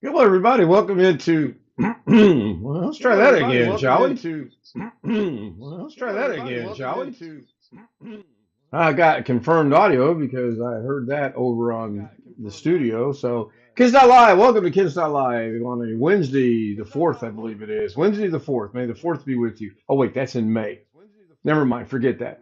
Hello, everybody. Welcome into. Well, let's try that again, shall we? Well, let's try that again, shall we? I got confirmed audio because I heard that over on the studio. So, Kids Not Live, welcome to Kids Not Live on a Wednesday, the 4th, I believe it is. Wednesday the 4th. May the 4th be with you. Oh, wait, that's in May. Never mind, forget that.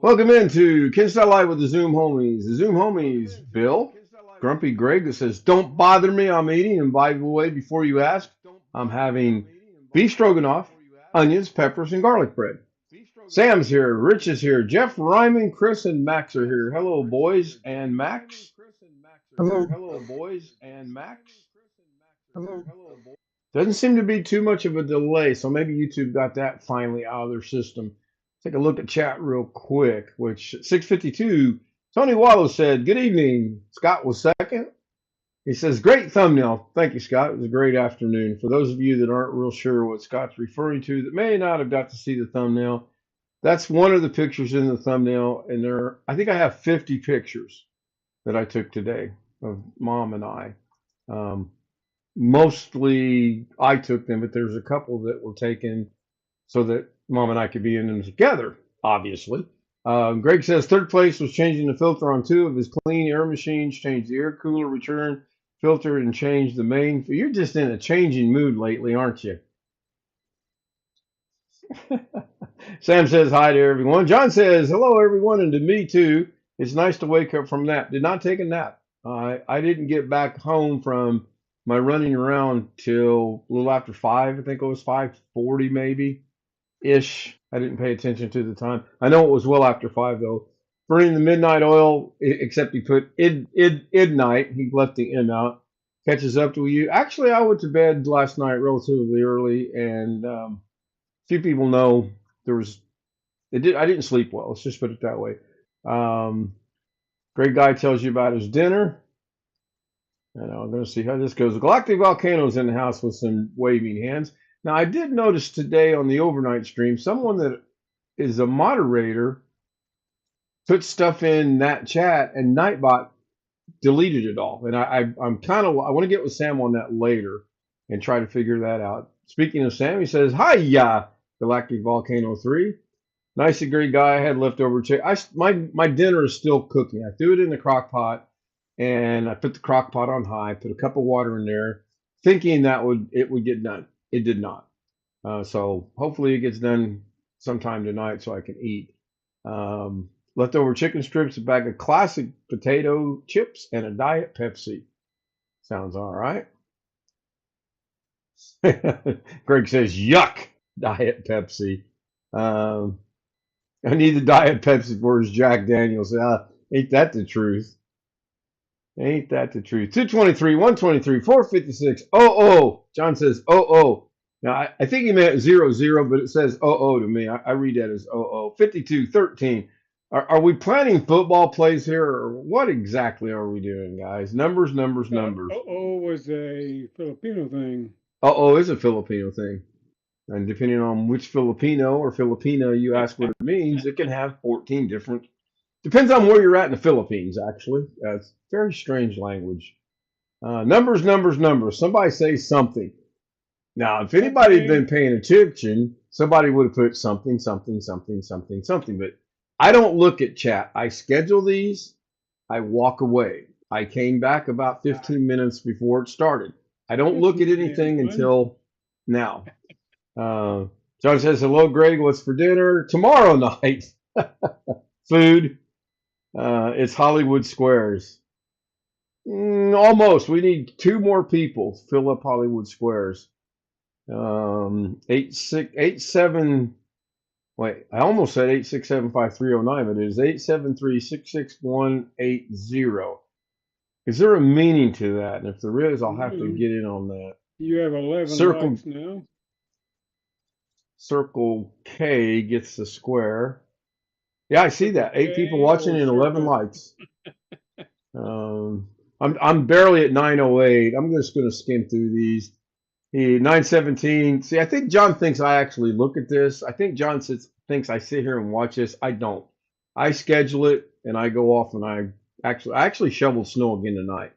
Welcome into Kids Not Live with the Zoom homies. The Zoom homies, Bill, Grumpy Greg that says, "Don't bother me, I'm eating." And by the way, before you ask, I'm having beef stroganoff, onions, peppers, and garlic bread. Sam's here, Rich is here, Jeff, Ryman, Chris, and Max are here. Hello, boys and Max. Hello. Hello. Doesn't seem to be too much of a delay, so maybe YouTube got that finally out of their system. Take a look at chat real quick, which 6:52. Tony Wallow said, "Good evening." Scott was second. He says, "Great thumbnail." Thank you, Scott. It was a great afternoon. For those of you that aren't real sure what Scott's referring to, that may not have got to see the thumbnail, that's one of the pictures in the thumbnail. And I think I have 50 pictures that I took today of mom and I. Um, Mostly I took them, but there's a couple that were taken so that mom and I could be in them together, obviously. Greg says third place was changing the filter on two of his clean air machines, changed the air cooler return filter, and changed the main. You're just in a changing mood lately, aren't you? Sam says hi to everyone. John says hello, everyone, and to me too. It's nice to wake up from a nap. Did not take a nap. I didn't get back home from my running around till a little after 5. I think it was 5:40 maybe ish. I didn't pay attention to the time. I know it was well after 5 though. Burning the midnight oil, except he put id night. He left the in out. Catches up to you. Actually, I went to bed last night relatively early, and few people know there was. I didn't sleep well. Let's just put it that way. Um, Great guy tells you about his dinner. And I'm going to see how this goes. Galactic Volcano's in the house with some waving hands. Now, I did notice today on the overnight stream, someone that is a moderator put stuff in that chat, and Nightbot deleted it all. And I'm kind of, I want to get with Sam on that later and try to figure that out. Speaking of Sam, he says, "Hi, Galactic Volcano 3. Nice and great guy. I had leftover chicken. My dinner is still cooking. I threw it in the crock pot and I put the crock pot on high, put a cup of water in there, thinking that it would get done. It did not. So hopefully it gets done sometime tonight so I can eat. Leftover chicken strips, a bag of classic potato chips, and a diet Pepsi. Sounds all right. Greg says, "Yuck, diet Pepsi." Um, I need the diet Pepsi for his Jack Daniels. Ain't that the truth? Ain't that the truth? 223, 123, 456. Oh. John says, oh. Now, I think he meant 00, but it says oh to me. I read that as oh. 52, 13. Are we planning football plays here, or what exactly are we doing, guys? Numbers, numbers, numbers. Uh-oh was a Filipino thing. Uh-oh is a Filipino thing. And depending on which Filipino or Filipina you ask what it means, it can have 14 different. Depends on where you're at in the Philippines, actually. It's very strange language. Numbers, numbers, numbers. Somebody say something. Now, if anybody had been Something. paying attention, somebody would have put something, something, something, something, something. But I don't look at chat. I schedule these. I walk away. I came back about 15 minutes before it started. I don't That's look at no damn anything fun. until now. Uh, John says, "Hello, Greg. What's for dinner tomorrow night?" Food. It's Hollywood Squares. Almost. We need two more people to fill up Hollywood Squares. 87. Wait, I almost said 8675309, but it is 873-66180. Is there a meaning to that? And if there is, I'll have to No. get in on that. You have 11 Circle likes now. Circle K gets the square. Yeah, I see Circle that. 8 people K watching or and 11 circle. likes. I'm barely at 908. I'm just going to skim through these. 917. See, I think John thinks I actually look at this. I think John thinks I sit here and watch this. I don't. I schedule it and I go off and I actually shoveled snow again tonight.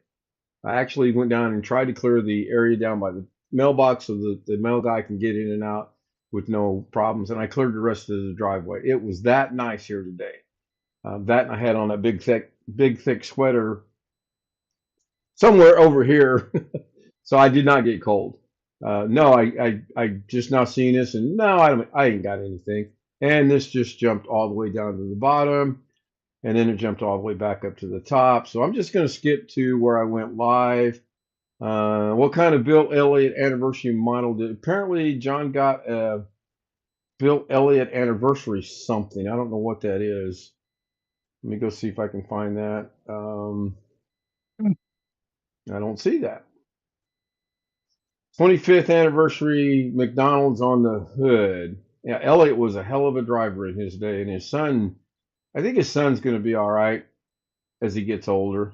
I actually went down and tried to clear the area down by the mailbox so the mail guy can get in and out with no problems. And I cleared the rest of the driveway. It was that nice here today. That and I had on a big thick sweater somewhere over here, so I did not get cold. No, I just now seeing this, and no, I ain't got anything. And this just jumped all the way down to the bottom, and then it jumped all the way back up to the top. So I'm just going to skip to where I went live. What kind of Bill Elliott anniversary model did? Apparently, John got a Bill Elliott anniversary something. I don't know what that is. Let me go see if I can find that. I don't see that. 25th anniversary McDonald's on the hood. Yeah, Elliott was a hell of a driver in his day, and his son, I think his son's going to be all right as he gets older.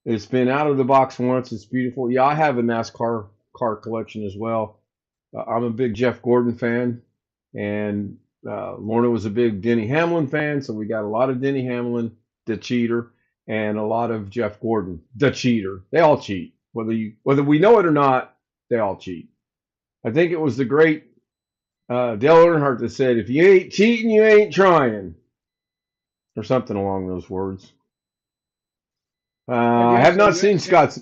It's been out of the box once. It's beautiful. Yeah, I have a NASCAR car collection as well. I'm a big Jeff Gordon fan, and Lorna was a big Denny Hamlin fan, so we got a lot of Denny Hamlin, the cheater, and a lot of Jeff Gordon, the cheater. They all cheat, whether we know it or not. They all cheat. I think it was the great Dale Earnhardt that said, "If you ain't cheating, you ain't trying," or something along those words. I I have guess not seen Scott's.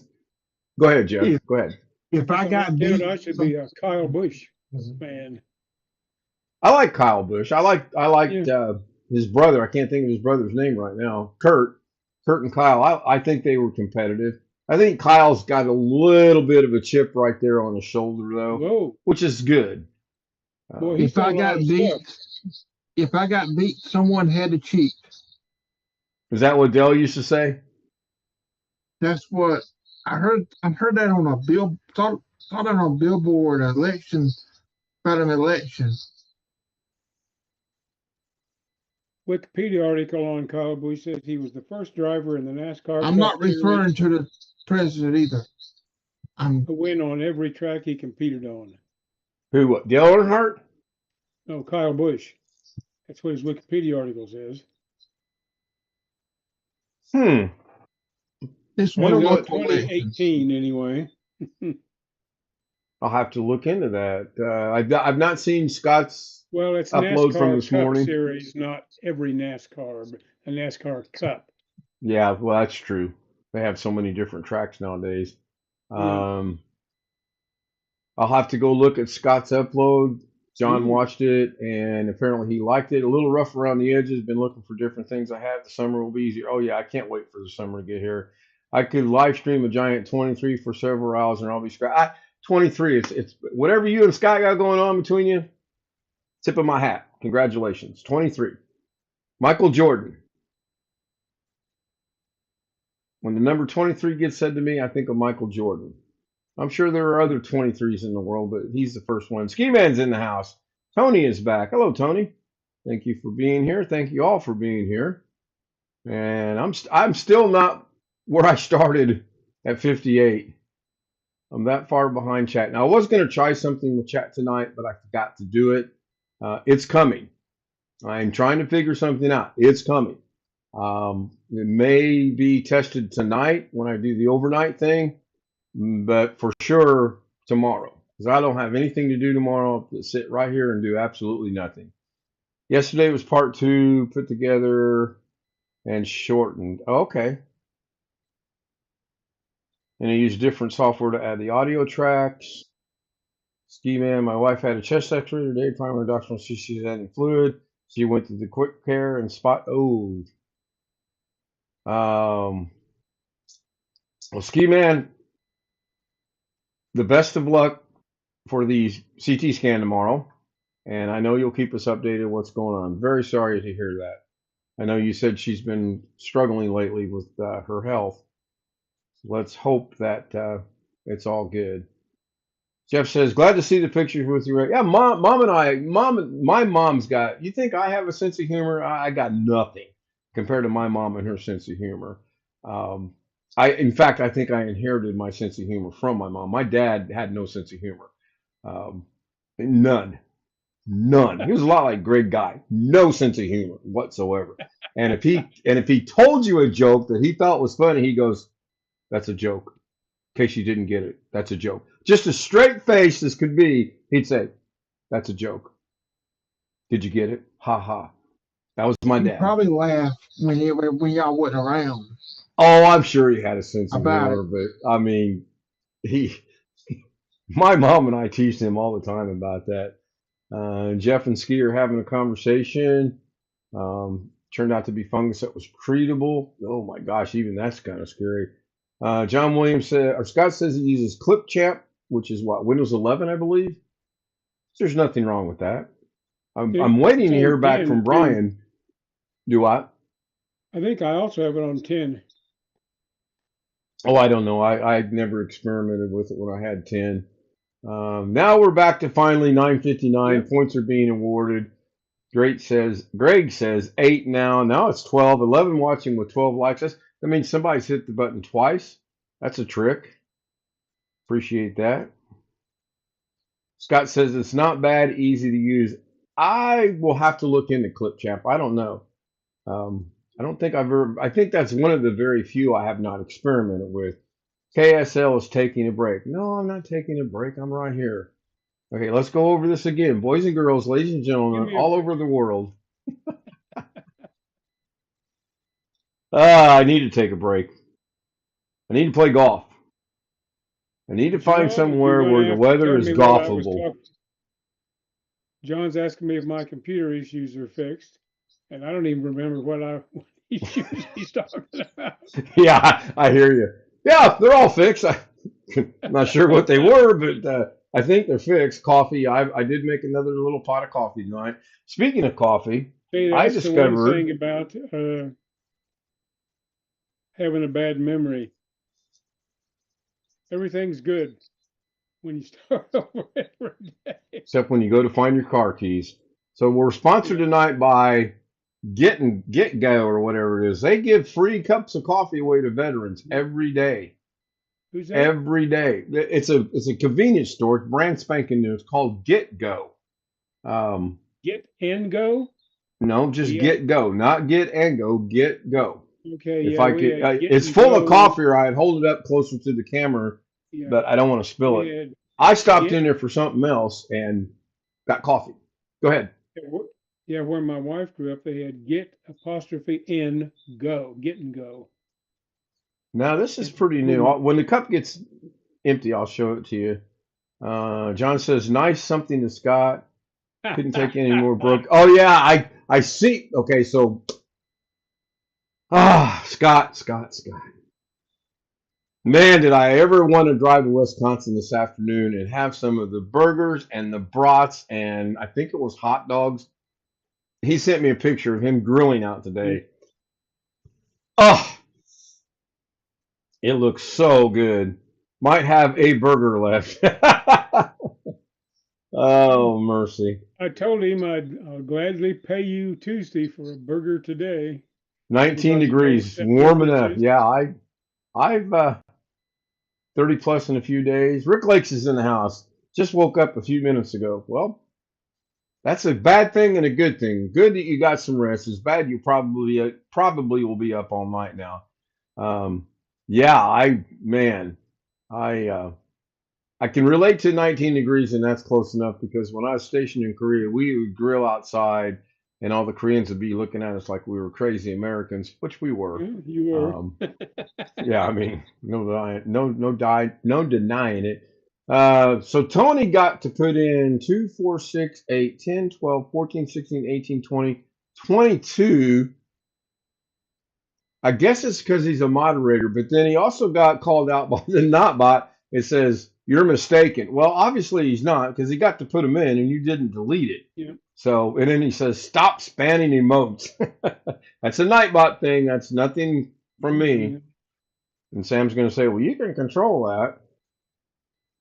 Go ahead, Jeff. If, Go ahead. if I on got that beat, count, I should be a Kyle Busch fan. I like Kyle Busch. I liked Yeah. his brother. I can't think of his brother's name right now. Kurt and Kyle. I think they were competitive. I think Kyle's got a little bit of a chip right there on his shoulder though, Whoa, which is good. boy, he's if I done a lot got of beat, stuff. if I got beat, someone had to cheat. Is that what Dale used to say? That's what I heard. I heard that on a saw that on a billboard election about an election. Wikipedia article on Kyle Busch says he was the first driver in the NASCAR I'm Cup not referring Series to the president either. I'm to win on every track he competed on. Who? What? Dale Earnhardt? No, Kyle Busch. That's what his Wikipedia article says. Hmm. this Well, one you of know what? local elections. 2018, anyway. I'll have to look into that. I've not seen Scott's Well, it's upload from NASCAR this Cup morning. Series, not every NASCAR, but a NASCAR Cup. Yeah, well, that's true. They have so many different tracks nowadays. Yeah. Um, I'll have to go look at Scott's upload. John Ooh. watched it, and apparently he liked it. A little rough around the edges. Been looking for different things I have. The summer will be easier. Oh yeah, I can't wait for the summer to get here. I could live stream a giant 23 for several hours, and I'll be scratch. 23. It's whatever you and Scott got going on between you. Tip of my hat. Congratulations. 23. Michael Jordan. When the number 23 gets said to me, I think of Michael Jordan. I'm sure there are other 23s in the world, but he's the first one. Ski Man's in the house. Tony is back. Hello, Tony. Thank you for being here. Thank you all for being here. And I'm still not where I started at 58. I'm that far behind chat. Now I was going to try something with chat tonight, but I forgot to do it. It's coming. I'm trying to figure something out. It's coming. It may be tested tonight when I do the overnight thing, but for sure tomorrow, because I don't have anything to do tomorrow. To sit right here and do absolutely nothing. Yesterday was part 2, put together and shortened. Okay. And I used different software to add the audio tracks. Ski Man, my wife had a chest x-ray today. Primary doctor will see she's adding fluid. She went to the quick care and spot. Oh. Well, Ski Man, the best of luck for the CT scan tomorrow. And I know you'll keep us updated what's going on. Very sorry to hear that. I know you said she's been struggling lately with her health. Let's hope that it's all good. Jeff says, glad to see the pictures with you. Yeah, my mom's got, you think I have a sense of humor? I got nothing compared to my mom and her sense of humor. In fact, I think I inherited my sense of humor from my mom. My dad had no sense of humor. None. He was a lot like Greg Guy. No sense of humor whatsoever. And if he told you a joke that he thought was funny, he goes, that's a joke. case you didn't get it. That's a joke. Just as straight faced as could be, he'd say, "That's a joke. Did you get it? Ha ha." That was my He dad. probably laughed when y'all wasn't around Oh, I'm sure he had a sense of about it. humor, but I mean, he, my mom and I teased him all the time about that. Jeff and Ski are having a conversation. Turned out to be fungus that was treatable. Oh my gosh, even that's kind of scary. John Williams said, or Scott says he uses ClipChamp, which is what, Windows 11, I believe. There's nothing wrong with that. I'm waiting It's to on hear back 10 from too. Brian. Do I? I think I also have it on 10. Oh, I don't know. I never experimented with it when I had 10. Now we're back to finally 9:59. Yep. Points are being awarded. Greg says 8 now. Now it's 12. 11 watching with 12 likes. That means somebody's hit the button twice. That's a trick. Appreciate that. Scott says it's not bad, easy to use. I will have to look into ClipChamp. I don't know. I don't think I've ever. I think that's one of the very few I have not experimented with. KSL is taking a break. No, I'm not taking a break. I'm right here. Okay, let's go over this again. Boys and girls, ladies and Give gentlemen, me a all break. over the world. I need to take a break. I need to play golf. I need to find John, if you're somewhere going where to the have to weather tell is me what I was golfable. talking, John's asking me if my computer issues are fixed, and I don't even remember what issues he's talking about. Yeah, I hear you. Yeah, they're all fixed. I'm not sure what they were, but I think they're fixed. Coffee. I did make another little pot of coffee tonight. Speaking of coffee, Hey, I that's the one discovered. thing about having a bad memory. Everything's good when you start over every day. Except when you go to find your car keys. So we're sponsored Yeah. tonight by Get Go or whatever it is. They give free cups of coffee away to veterans every day. Who's that? Every day. It's a convenience store. It's brand spanking new. It's called Get Go. Um, Get and go? no, just Yeah. Get Go, not Get and Go. Get Go. Okay. If Yeah, I we could, had get it's and full of go. coffee, or I'd hold it up closer to the camera, Yeah. but I don't want to spill We it. had I stopped get. in there for something else and got coffee. Go ahead. Yeah, where my wife grew up, they had get apostrophe N go. Get and go. Now this is And pretty new. boom. When the cup gets empty, I'll show it to you. John says, "Nice something to Scott. Couldn't take any more broke." Oh yeah, I see. Okay, so Scott. Man, did I ever want to drive to Wisconsin this afternoon and have some of the burgers and the brats and I think it was hot dogs. He sent me a picture of him grilling out today. Oh, it looks so good. Might have a burger left. Oh, mercy. I told him I'll gladly pay you Tuesday for a burger today. 19 Anybody know what degrees, that warm burger enough. is? Yeah, I've 30 plus in a few days. Rick Lakes is in the house. Just woke up a few minutes ago. Well, that's a bad thing and a good thing. Good that you got some rest. It's bad you probably will be up all night now. Um, yeah, I I can relate to 19 degrees, and that's close enough because when I was stationed in Korea, we would grill outside, and all the Koreans would be looking at us like we were crazy Americans, which we were. Yeah, you Um, were. yeah, I mean, no denying it. So Tony got to put in 2, 4, 6, 8, 10, 12, 14, 16, 18, 20, 22. I guess it's because he's a moderator, but then he also got called out by the not bot. It says, "You're mistaken." Well, obviously he's not because he got to put them in and you didn't delete it. Yeah. So, and then he says, "Stop spamming emotes." That's a Nightbot thing. That's nothing from me. And Sam's going to say, "Well, you can control that.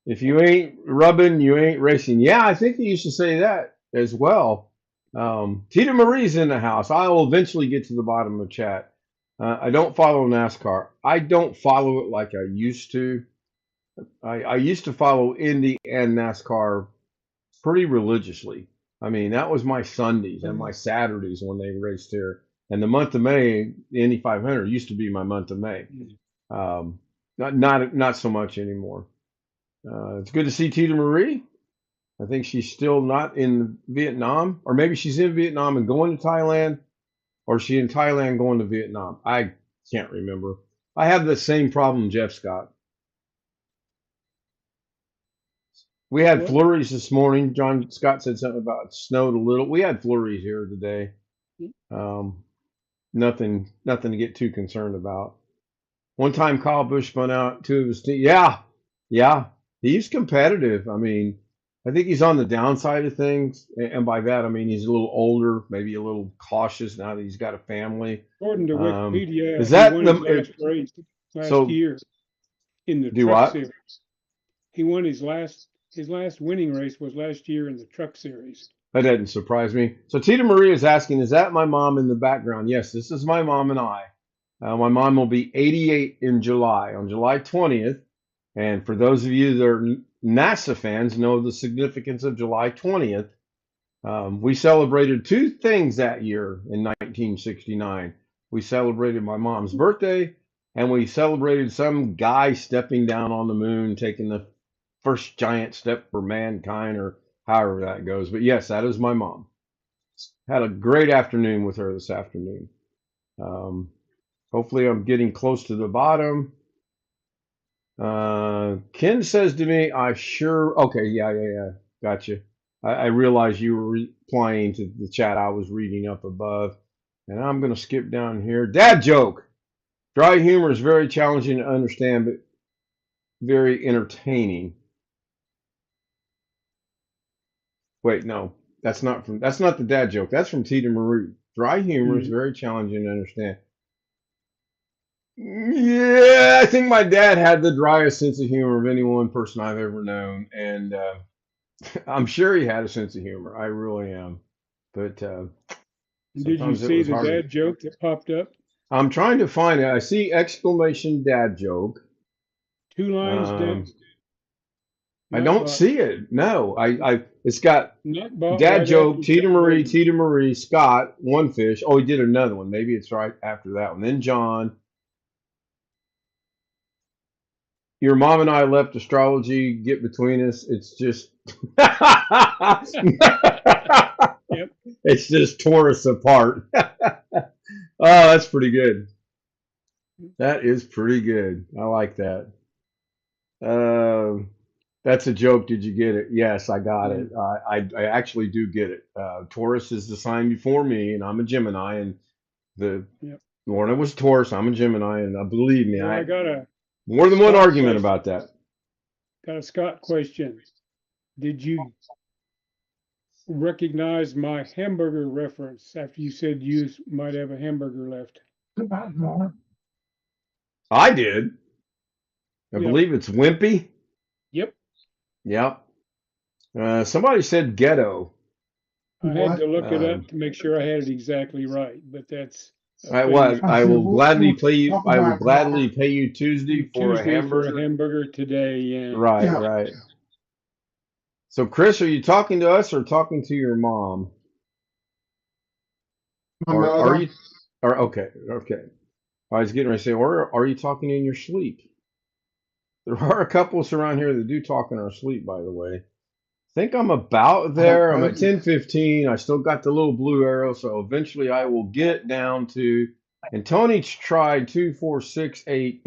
If you ain't rubbing, you ain't racing." Yeah, I think he used to say that as well. Tita Marie's in the house. I will eventually get to the bottom of the chat. I don't follow NASCAR. I don't follow it like I used to. I used to follow Indy and NASCAR pretty religiously. I mean, that was my Sundays and my Saturdays when they raced here. And the month of May, the Indy 500 used to be my month of May. Um, Not so much anymore. It's good to see Tita Marie. I think she's still not in Vietnam, or maybe she's in Vietnam and going to Thailand, or she in Thailand going to Vietnam. I can't remember. I have the same problem, Jeff Scott. We had What? flurries this morning. John Scott said something about it snowed a little. We had flurries here today. Um, nothing to get too concerned about. One time Kyle Busch spun out two of his team. Yeah, he's competitive. I mean, I think he's on the downside of things, and by that I mean he's a little older, maybe a little cautious now that he's got a family. According to Wikipedia, Is he that won his last race last so? year in the Do truck what? series. He won his last winning race was last year in the truck series. That doesn't surprise me. So Tita Marie is asking, is that my mom in the background? Yes, this is my mom and I. My mom will be 88 in July, on July 20th. And for those of you that are NASA fans, know the significance of July 20th. We celebrated two things that year in 1969. We celebrated my mom's birthday, and we celebrated some guy stepping down on the moon, taking the first giant step for mankind, or however that goes. But yes, that is my mom. Had a great afternoon with her this afternoon. Hopefully I'm getting close to the bottom. Ken says to me, okay, yeah, gotcha. I realized you were replying to the chat I was reading up above. And I'm going to skip down here. Dad joke. Dry humor is very challenging to understand, but very entertaining. Wait, no, that's not the dad joke. That's from Tita Marie. Dry humor is very challenging to understand. Yeah, I think my dad had the driest sense of humor of any one person I've ever known, and I'm sure he had a sense of humor. I really am. But Did you sometimes it see was the hard. dad joke that popped up? I'm trying to find it. I see exclamation dad joke. 2 lines down. I don't see it. No, it's got Not bought dad right joke, after Tita Marie, Scott, one fish. Oh, he did another one. Maybe it's right after that one. Then John. Your mom and I left astrology get between us. It's just Yep. It's just tore us apart. Oh, that's pretty good. That is pretty good. I like that. That's a joke. Did you get it? Yes, I got it. I actually do get it. Taurus is the sign before me, and I'm a Gemini, and the Lorna was Taurus. I'm a Gemini, and believe me, Well, I got a more than one Scott argument question. about that. Got a Scott question. Did you recognize my hamburger reference after you said you might have a hamburger left? I did. I believe it's wimpy. Yep. Yep. Somebody said ghetto. I had to look it up to make sure I had it exactly right, but that's I will gladly pay you. I will gladly pay you Tuesday for a hamburger. For a hamburger today. Yeah. Right. So, Chris, are you talking to us or talking to your mom? Or are you? Or okay. I was getting ready to say, or are you talking in your sleep? There are a couple of us around here that do talk in our sleep, by the way. I think I'm about there. I'm at 10:15. I still got the little blue arrow, so eventually I will get down to. And Tony tried 2, 4, 6, 8,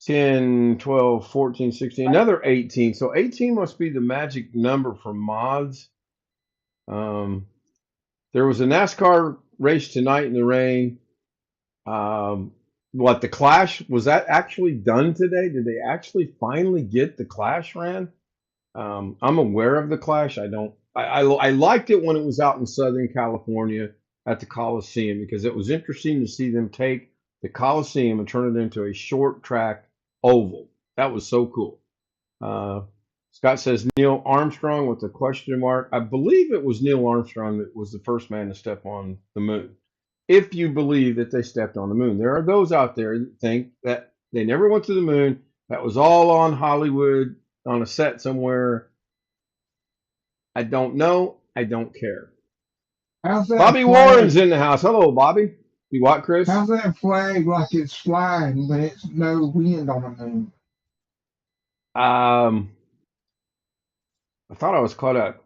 10, 12, 14, 16, another 18. So 18 must be the magic number for mods. There was a NASCAR race tonight in the rain. The Clash, was that actually done today? Did they actually finally get the Clash ran? I'm aware of the Clash. I liked it when it was out in Southern California at the Coliseum because it was interesting to see them take the Coliseum and turn it into a short track oval. That was so cool. Scott says Neil Armstrong with a question mark. I believe it was Neil Armstrong that was the first man to step on the moon. If you believe that they stepped on the moon, there are those out there that think that they never went to the moon. That was all on Hollywood on a set somewhere. I don't know. I don't care. Bobby Warren's in the house. Hello, Bobby. You what, Chris? How's that flag like it's flying when it's no wind on the moon? I thought I was caught up.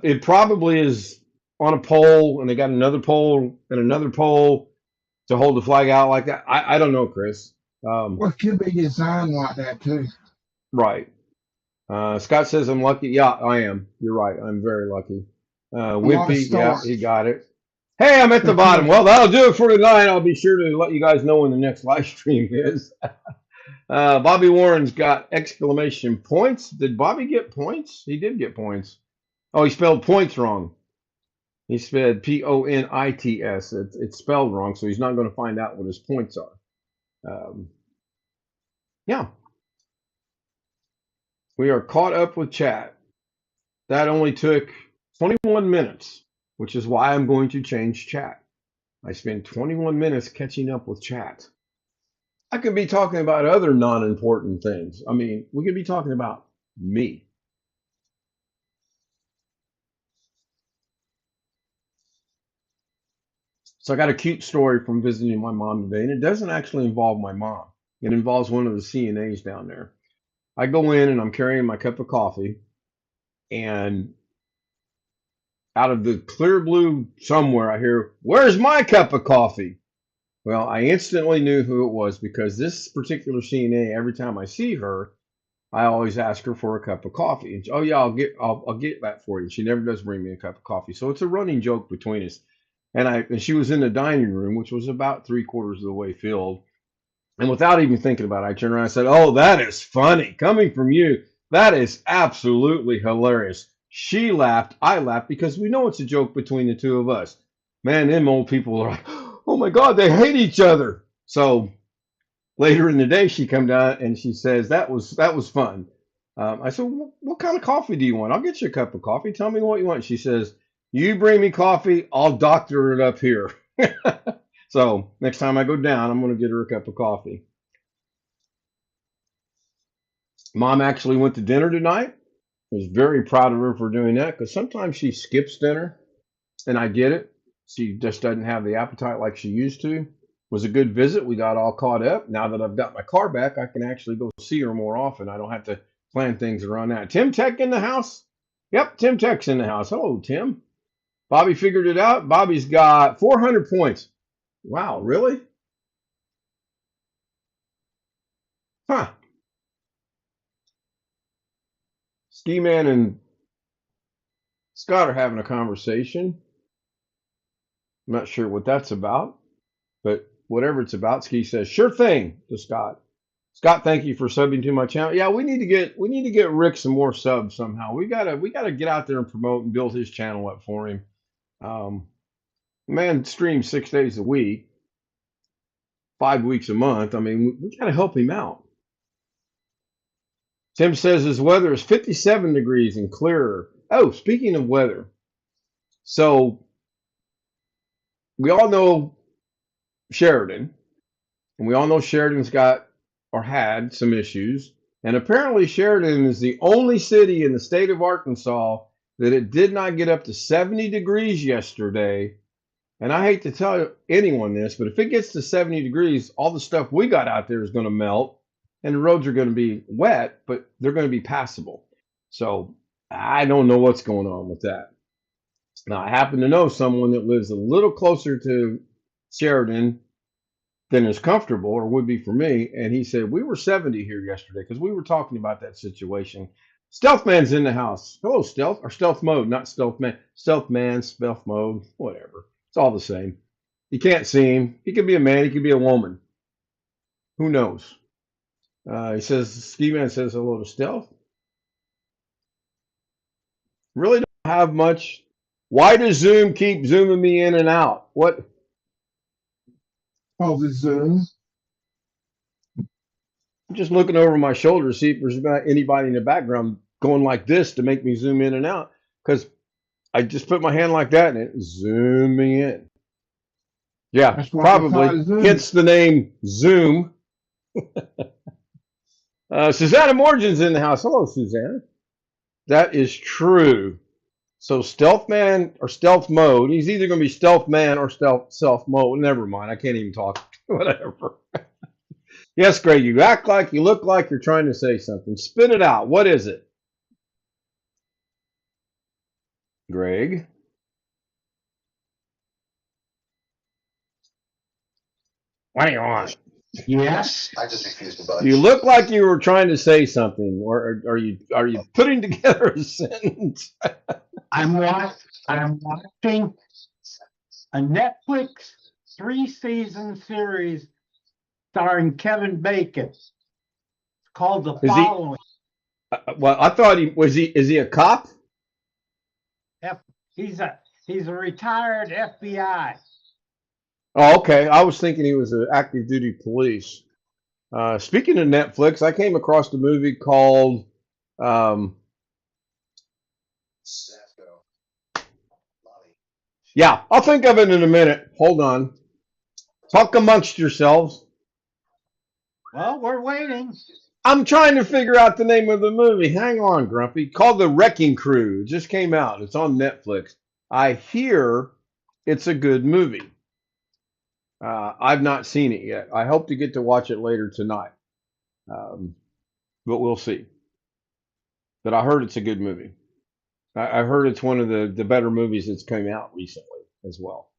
It probably is on a pole, and they got another pole and another pole to hold the flag out like that. I don't know, Chris. Um, Well, it could be designed like that too. right. Scott says I'm lucky. Yeah, I am. You're right. I'm very lucky. A lot of Wimpy, yeah, he stars. got it. Hey, I'm at the They bottom. put Well, that'll do it for tonight. I'll be sure to let you guys know when the next live stream is. Bobby Warren's got exclamation points. Did Bobby get points? He did get points. Oh, he spelled points wrong. He spelled Ponits. It's spelled wrong, so he's not going to find out what his points are. Um, yeah, we are caught up with chat. That only took 21 minutes, which is why I'm going to change chat. I spent 21 minutes catching up with chat. I could be talking about other non-important things. I mean, we could be talking about me. So I got a cute story from visiting my mom today, and it doesn't actually involve my mom. It involves one of the CNAs down there. I go in and I'm carrying my cup of coffee, and out of the clear blue somewhere, I hear, "Where's my cup of coffee?" Well, I instantly knew who it was because this particular CNA, every time I see her, I always ask her for a cup of coffee. And oh yeah, I'll get that for you. She never does bring me a cup of coffee, so it's a running joke between us. And she was in the dining room, which was about 3/4 of the way filled. And without even thinking about it, I turned around and said, "Oh, that is funny. Coming from you, that is absolutely hilarious." She laughed. I laughed because we know it's a joke between the two of us. Man, them old people are like, "Oh my God, they hate each other." So later in the day, she come down and she says, that was fun. I said, "What kind of coffee do you want? I'll get you a cup of coffee. Tell me what you want." She says, "You bring me coffee, I'll doctor it up here." So next time I go down, I'm going to get her a cup of coffee. Mom actually went to dinner tonight. I was very proud of her for doing that because sometimes she skips dinner, and I get it. She just doesn't have the appetite like she used to. It was a good visit. We got all caught up. Now that I've got my car back, I can actually go see her more often. I don't have to plan things around that. Tim Tech in the house? Yep, Tim Tech's in the house. Hello, Tim. Bobby figured it out. Bobby's got 400 points. Wow, really? Huh. Ski Man and Scott are having a conversation. I'm not sure what that's about, but whatever it's about, Ski says, "Sure thing" to Scott. Scott, thank you for subbing to my channel. Yeah, we need to get Rick some more subs somehow. We gotta get out there and promote and build his channel up for him. Um, Man streams 6 days a week, 5 weeks a month. I mean, we gotta help him out. Tim says his weather is 57 degrees and clearer. Oh, speaking of weather, so we all know Sheridan, and we all know Sheridan's got or had some issues. And apparently, Sheridan is the only city in the state of Arkansas that it did not get up to 70 degrees yesterday. And I hate to tell anyone this, but if it gets to 70 degrees, all the stuff we got out there is going to melt, and the roads are going to be wet, but they're going to be passable. So I don't know what's going on with that. Now, I happen to know someone that lives a little closer to Sheridan than is comfortable or would be for me. And he said, "We were 70 here yesterday," because we were talking about that situation. Stealth Man's in the house. Hello, Stealth, or Stealth Mode, not Stealth Man. Stealth Man, Stealth Mode, whatever. It's all the same. You can't see him. He could be a man. He could be a woman. Who knows? He says, Ski Man says hello to Stealth. Really don't have much. Why does Zoom keep zooming me in and out? What? Oh, the Zoom. I'm just looking over my shoulder to see if there's not anybody in the background going like this to make me zoom in and out. Because I just put my hand like that and it zoomed me in. Yeah, That's why they call probably. it Zoom. Hence the name Zoom. Susanna Morgan's in the house. Hello, Susanna. That is true. So stealth man or stealth mode. He's either going to be stealth man or stealth self mode. Never mind. I can't even talk. Whatever. Yes, Greg. You act like you look like you're trying to say something. Spit it out. What is it, Greg? What do you want? Yes. I just refuse to budge. You look like you were trying to say something, or are you putting together a sentence? I'm watching a Netflix 3-season series starring Kevin Bacon. It's called The Is he? Following. Well, I thought he was. He is he a cop? He's a retired FBI. Oh, okay. I was thinking he was an active duty police. Speaking of Netflix, I came across a movie called. Um, yeah, I'll think of it in a minute. Hold on. Talk amongst yourselves. Well, we're waiting. I'm trying to figure out the name of the movie. Hang on, Grumpy. Called The Wrecking Crew. It just came out. It's on Netflix. I hear it's a good movie. I've not seen it yet. I hope to get to watch it later tonight. But we'll see. But I heard it's a good movie. I heard it's one of the better movies that's come out recently as well.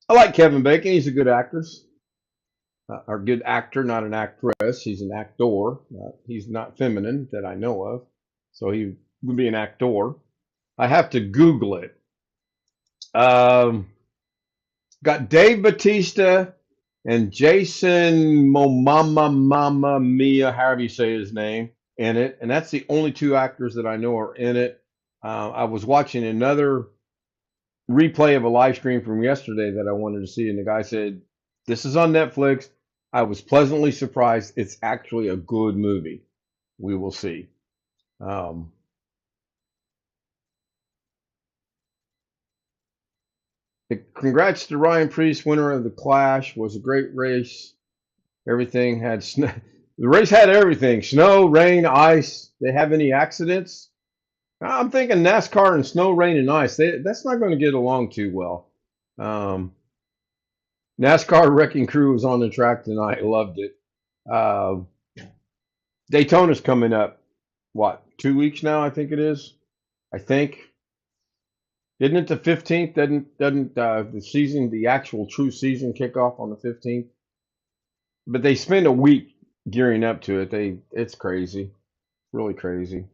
I like Kevin Bacon. He's a good actress. Or good actor, not an actress. He's an actor. He's not feminine that I know of. So he would be an actor. I have to Google it. Got Dave Bautista and Jason Mamma Mia, however you say his name, in it. And that's the only two actors that I know are in it. I was watching another replay of a live stream from yesterday that I wanted to see, and the guy said, "This is on Netflix." I was pleasantly surprised. It's actually a good movie. We will see. Congrats to Ryan Preece, winner of the Clash. Was a great race. Everything had snow. The race had everything: snow, rain, ice. They have any accidents? I'm thinking NASCAR and snow, rain, and ice. That's not going to get along too well. NASCAR Wrecking Crew was on the track tonight. Loved it. Daytona's coming up. What, 2 weeks now? I think it is. I think. Isn't it the 15th? Doesn't the season, the actual true season, kick off on the 15th? But they spend a week gearing up to it. It's crazy, really crazy.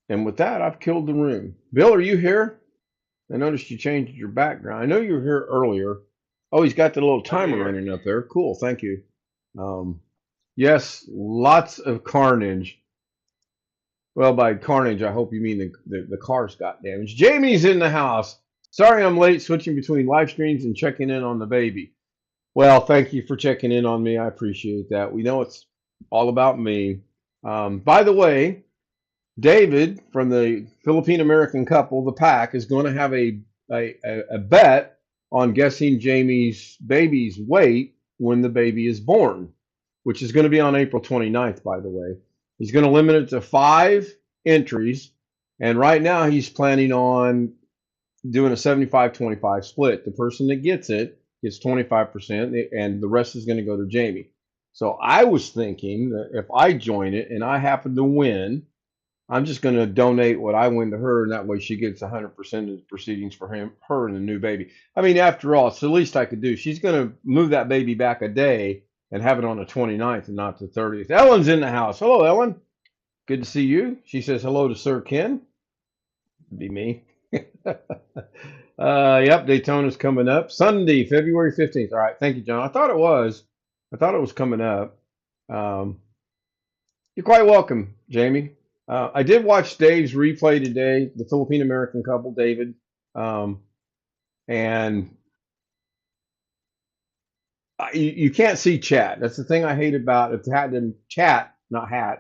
And with that, I've killed the room. Bill, are you here? I noticed you changed your background. I know you were here earlier. Oh, he's got the little timer running up there. Cool, thank you. Yes, lots of carnage. Well, by carnage, I hope you mean the cars got damaged. Jamie's in the house. Sorry I'm late, switching between live streams and checking in on the baby. Well, thank you for checking in on me. I appreciate that. We know it's all about me. By the way, David from the Philippine American couple, the pack, is going to have a bet on guessing Jamie's baby's weight when the baby is born, which is going to be on April 29th, by the way. He's going to limit it to 5 entries, and right now he's planning on doing a 75-25 split. The person that gets it gets 25%, and the rest is going to go to Jamie. So I was thinking that if I join it and I happen to win, I'm just going to donate what I win to her, and that way she gets 100% of the proceedings for her and the new baby. I mean, after all, it's the least I could do. She's going to move that baby back a day and have it on the 29th and not the 30th. Ellen's in the house. Hello, Ellen. Good to see you. She says hello to Sir Ken. Be me. Yep, Daytona's coming up. Sunday, February 15th. All right, thank you, John. I thought it was coming up. You're quite welcome, Jamie. I did watch Dave's replay today, the Philippine American couple, David. And you can't see chat. That's the thing I hate about it. If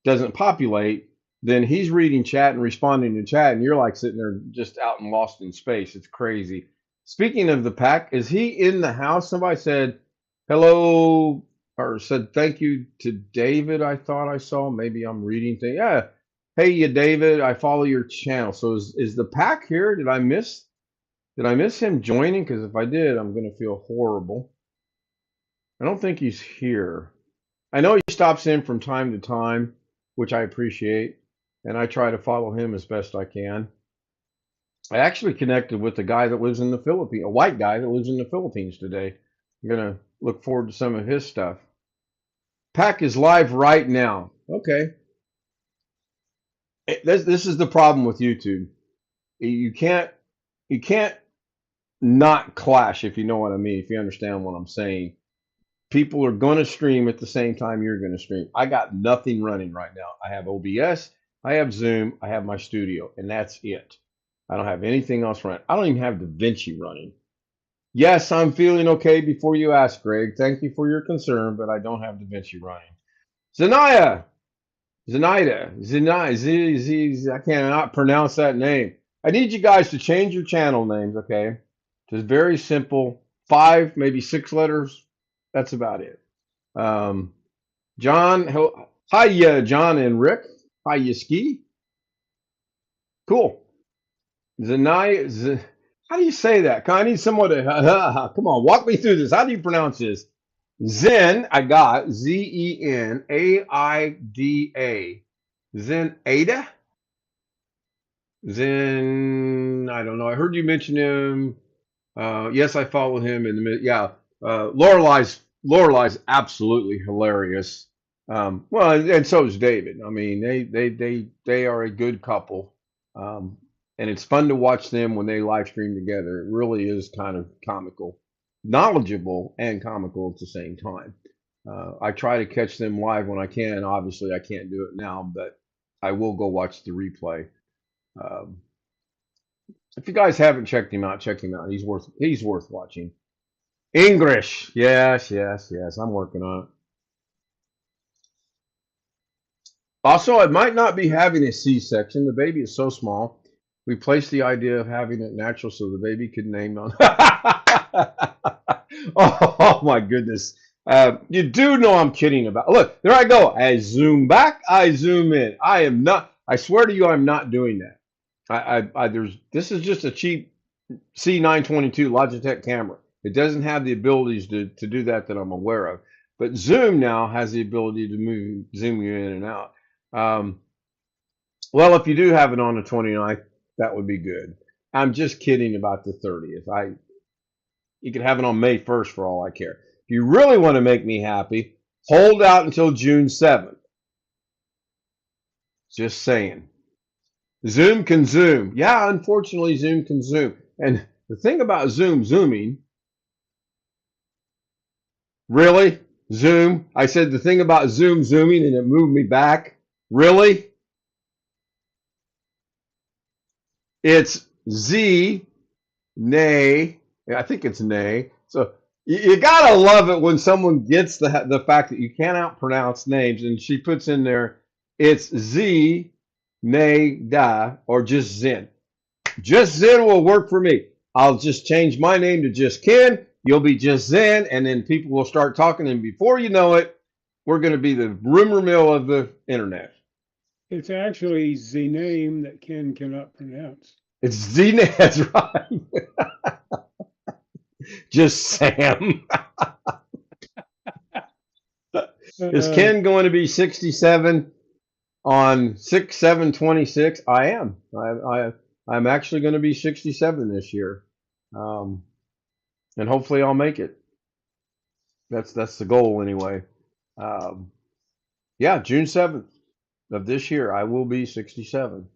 doesn't populate, then he's reading chat and responding to chat, and you're like sitting there just out and lost in space. It's crazy. Speaking of the pack, is he in the house? Somebody said, hello, or said thank you to David. I thought I saw. Maybe I'm reading things. Yeah. Hey, you David. I follow your channel. So is the pack here? Did I miss him joining? Because if I did, I'm gonna feel horrible. I don't think he's here. I know he stops in from time to time, which I appreciate, and I try to follow him as best I can. I actually connected with a guy that lives in the Philippines, a white guy that lives in the Philippines today. I'm gonna look forward to some of his stuff. Pack is live right now. Okay. This is the problem with YouTube. You can't you can't not clash, if you know what I mean, if you understand what I'm saying. People are going to stream at the same time you're going to stream. I got nothing running right now. I have OBS, I have Zoom, I have my studio, and that's it. I don't have anything else running. I don't even have DaVinci running. Yes, I'm feeling okay before you ask, Greg. Thank you for your concern, but I don't have DaVinci running. Zanaya, I cannot pronounce that name. I need you guys to change your channel names, okay? Just very simple, 5, maybe 6 letters. That's about it. John, hi, John and Rick. Hi, you ski. Cool. How do you say that? I need someone to, come on, walk me through this. How do you pronounce this? Zen, I got Zenaida. Zen Ada? Zen, I don't know. I heard you mention him. Yes, I follow him in the yeah. Lorelai's absolutely hilarious. Well, and so is David. I mean, they are a good couple, and it's fun to watch them when they live stream together. It really is kind of comical, knowledgeable, and comical at the same time. I try to catch them live when I can. Obviously, I can't do it now, but I will go watch the replay. Um, if you guys haven't checked him out, check him out. He's worth watching. English, yes, yes, yes. I'm working on it. Also, I might not be having a C-section. The baby is so small. We placed the idea of having it natural so the baby could name on. Oh my goodness. You do know I'm kidding about. Look, there I go. I zoom back, I zoom in. I am not, I swear to you, I'm not doing that. This is just a cheap C922 Logitech camera. It doesn't have the abilities to do that I'm aware of. But Zoom now has the ability to zoom you in and out. Well, if you do have it on the 29th, that would be good. I'm just kidding about the 30th. You could have it on May 1st for all I care. If you really want to make me happy, hold out until June 7th. Just saying. Zoom can zoom. Yeah, unfortunately, Zoom can zoom. And the thing about zooming, really? Zoom? I said the thing about zooming and it moved me back. Really? It's Z, nay. I think it's nay. So you gotta love it when someone gets the fact that you cannot pronounce names, and she puts in there, it's Z, nay, da, or just Zen. Just Zen will work for me. I'll just change my name to just Ken. You'll be just Zen, and then people will start talking, and before you know it, we're going to be the rumor mill of the internet. It's actually the name that Ken cannot pronounce. It's Z, that's right. Just Sam. Is Ken going to be 67 on 6/7/26? I am. I'm actually going to be 67 this year, and hopefully I'll make it. That's the goal anyway. Yeah, June 7th of this year, I will be 67.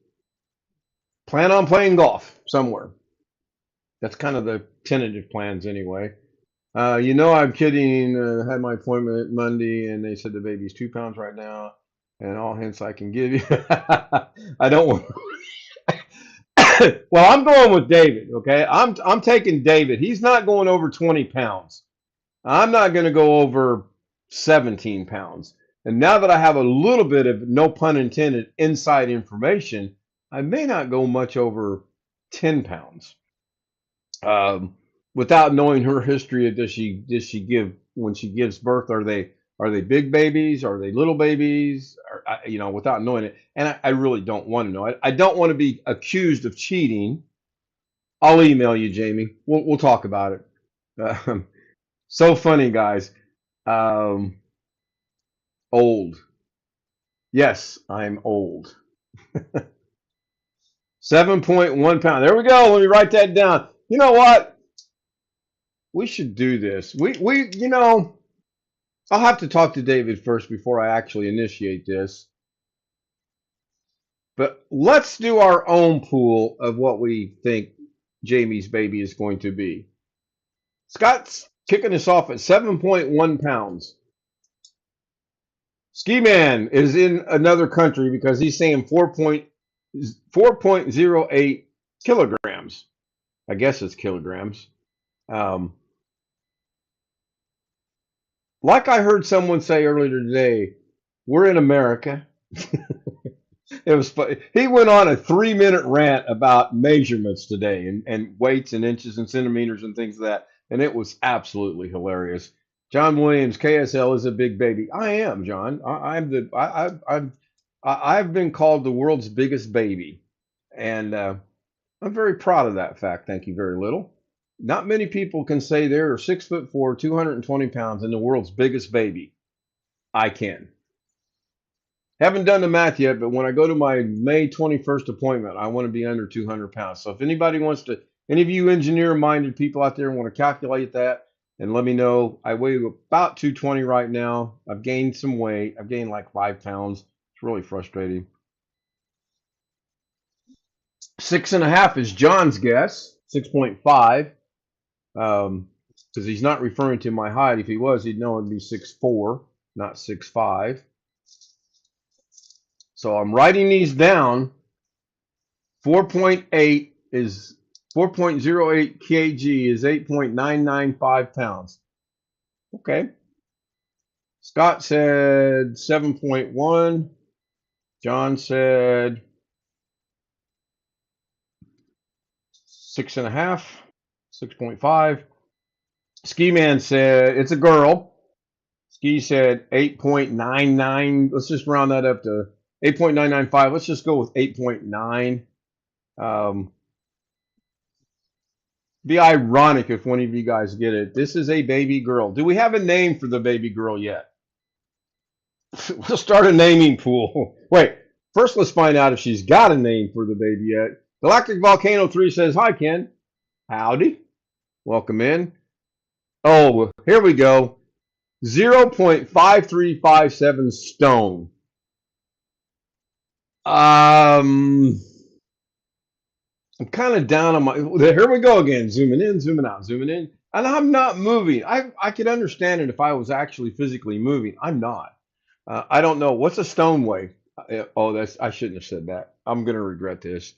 Plan on playing golf somewhere. That's kind of the tentative plans anyway. I'm kidding. Had my appointment Monday, and they said the baby's 2 pounds right now, and all hints I can give you. I don't want. Well, I'm going with David. Okay, I'm taking David. He's not going over 20 pounds. I'm not going to go over 17 pounds. And now that I have a little bit of, no pun intended, inside information, I may not go much over 10 pounds. Without knowing her history, does she give when she gives birth? Are they Are they big babies? Are they little babies? Or, you know, without knowing it. And I really don't want to know. I don't want to be accused of cheating. I'll email you, Jamie. We'll talk about it. So funny, guys. Um, old. Yes, I'm old. 7.1 pound. There we go. Let me write that down. You know what? We should do this. You know, I'll have to talk to David first before I actually initiate this. But let's do our own pool of what we think Jamie's baby is going to be. Scott's kicking us off at 7.1 pounds. Ski Man is in another country because he's saying 4.08 kilograms. I guess it's kilograms. Um, like I heard someone say earlier today, we're in America. It was funny. He went on a 3-minute rant about measurements today and weights and inches and centimeters and things like that. And it was absolutely hilarious. John Williams, KSL is a big baby. I am, John. I've been called the world's biggest baby. And I'm very proud of that fact. Thank you very little. Not many people can say they're 6'4", 220 pounds, and the world's biggest baby. I can. Haven't done the math yet, but when I go to my May 21st appointment, I want to be under 200 pounds. So if anybody wants to, any of you engineer-minded people out there want to calculate that, and let me know. I weigh about 220 right now. I've gained some weight. I've gained like 5 pounds. It's really frustrating. 6.5 is John's guess. 6.5. Because he's not referring to my height. If he was, he'd know it'd be 6'4", not 6'5". So I'm writing these down. 4.8 is 4.08 kg is 8.995 pounds. Okay. Scott said 7.1. John said 6.5, 6.5. Ski Man said it's a girl. Ski said 8.99. Let's just round that up to 8.995. Let's just go with 8.9. Be ironic if one of you guys get it. This is a baby girl. Do we have a name for the baby girl yet? We'll start a naming pool. Wait, first let's find out if she's got a name for the baby yet. Galactic Volcano 3 says, hi, Ken. Howdy. Welcome in. Oh, here we go. 0.5357 stone. I'm kind of down on my. Here we go again. Zooming in, zooming out, zooming in, and I'm not moving. I could understand it if I was actually physically moving. I'm not. I don't know what's a stone weigh. Oh, I shouldn't have said that. I'm gonna regret this.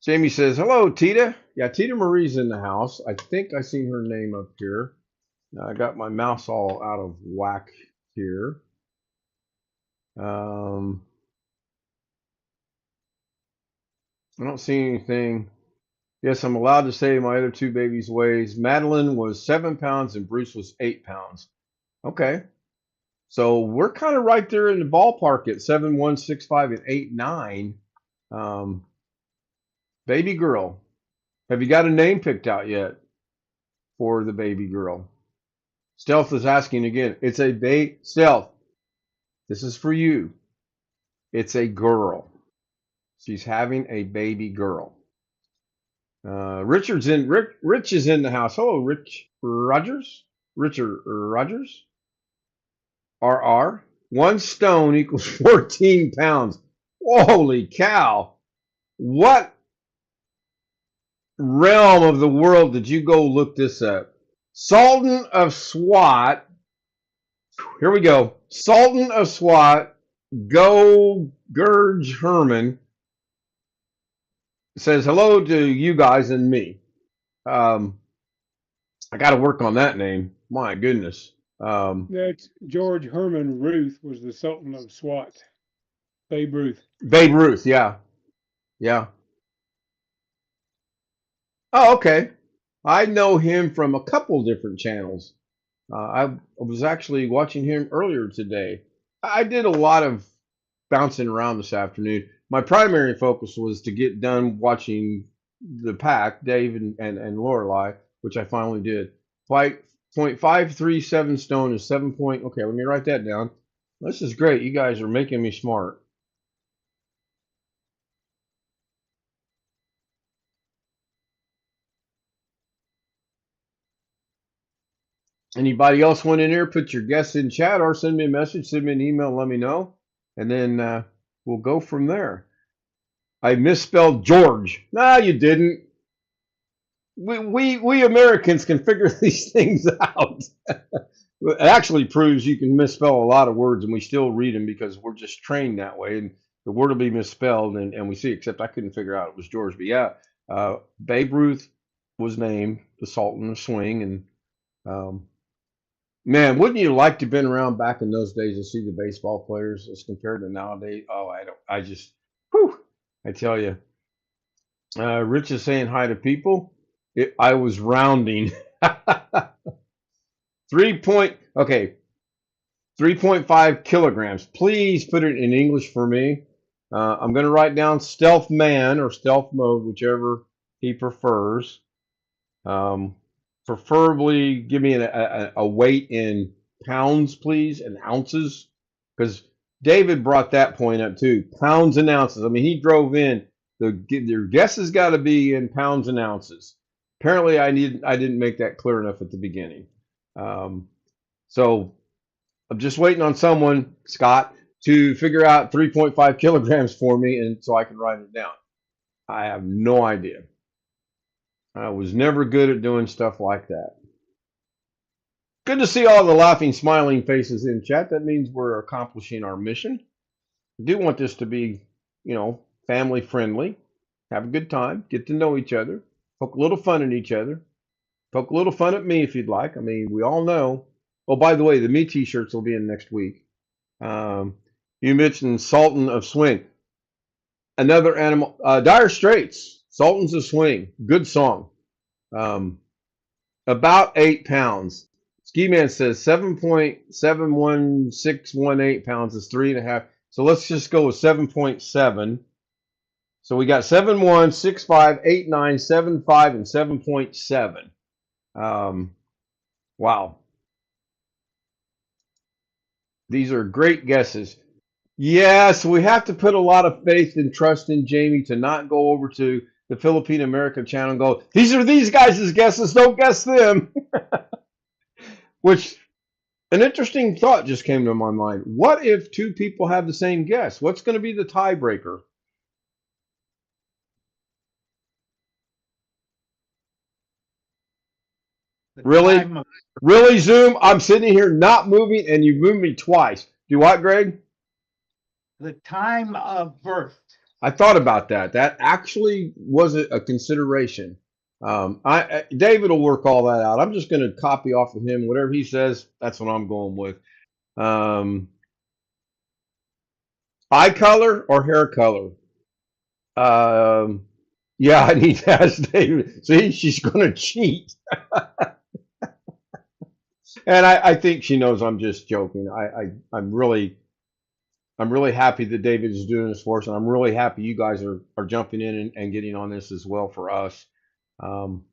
Jamie says, hello, Tita. Yeah, Tita Marie's in the house. I think I seen her name up here. I got my mouse all out of whack here. I don't see anything. Yes, I'm allowed to say my other two babies' weighs. Madeline was 7 pounds and Bruce was 8 pounds. Okay. So we're kind of right there in the ballpark at 7'1", 6'5", and 8'9". Baby girl. Have you got a name picked out yet for the baby girl? Stealth is asking again. It's a Stealth. This is for you. It's a girl. She's having a baby girl. Rich is in the house. Hello, Rich Rogers. Richard Rogers. RR. 1 stone equals 14 pounds. Holy cow. What realm of the world did you go look this up? Sultan of SWAT. Here we go. Sultan of SWAT. Go Gurge Herman says hello to you guys and me. I got to work on that name. My goodness. That's George Herman Ruth was the Sultan of SWAT. Babe Ruth. Babe Ruth, yeah. Yeah. Oh, okay. I know him from a couple different channels. I was actually watching him earlier today. I did a lot of bouncing around this afternoon. My primary focus was to get done watching the pack, Dave and Lorelei, which I finally did. 5.537 stone is 7 point. Okay, let me write that down. This is great. You guys are making me smart. Anybody else want in here? Put your guess in chat or send me a message, send me an email, let me know, and then we'll go from there. I misspelled George. No, you didn't. We Americans can figure these things out. It actually proves you can misspell a lot of words and we still read them because we're just trained that way. And the word will be misspelled and we see, except I couldn't figure out it was George. But yeah, Babe Ruth was named the Sultan of Swing. And man, wouldn't you like to have been around back in those days to see the baseball players as compared to nowadays? Oh, I just, whew, I tell you. Rich is saying hi to people. I was rounding. 3.5 kilograms. Please put it in English for me. I'm going to write down stealth man or stealth mode, whichever he prefers. Um, Preferably give me a weight in pounds, please, and ounces, because David brought that point up too. Pounds and ounces. I mean, he drove in. Your guess has got to be in pounds and ounces. Apparently, I didn't make that clear enough at the beginning. So I'm just waiting on someone, Scott, to figure out 3.5 kilograms for me, and so I can write it down. I have no idea. I was never good at doing stuff like that. Good to see all the laughing, smiling faces in chat. That means we're accomplishing our mission. I do want this to be, family friendly. Have a good time. Get to know each other. Poke a little fun at each other. Poke a little fun at me if you'd like. I mean, we all know. Oh, by the way, the me t-shirts will be in next week. You mentioned Sultan of Swing. Another animal. Dire Straits. Sultans of Swing. Good song. Um, about 8 pounds. Ski Man says 7.71618 pounds is 3.5. So let's just go with 7.7. So we got 7.1, 6.5, 8.9, 7.5, and 7.7. Wow. These are great guesses. Yes, we have to put a lot of faith and trust in Jamie to not go over to the Philippine American channel and go, these are these guys' guesses, don't guess them. Which, an interesting thought just came to my mind. What if two people have the same guess? What's going to be the tiebreaker? The Really? time of, Really, Zoom? I'm sitting here not moving and you moved me twice. Do what, Greg? the time of birth. I thought about that. That actually wasn't a consideration. David will work all that out. I'm just going to copy off of him. Whatever he says, that's what I'm going with. Um, Eye color or hair color? Yeah, I need to ask David. See, she's going to cheat. And I think she knows I'm just joking. I'm really happy that David is doing this for us, and I'm really happy you guys are jumping in and getting on this as well for us. Um,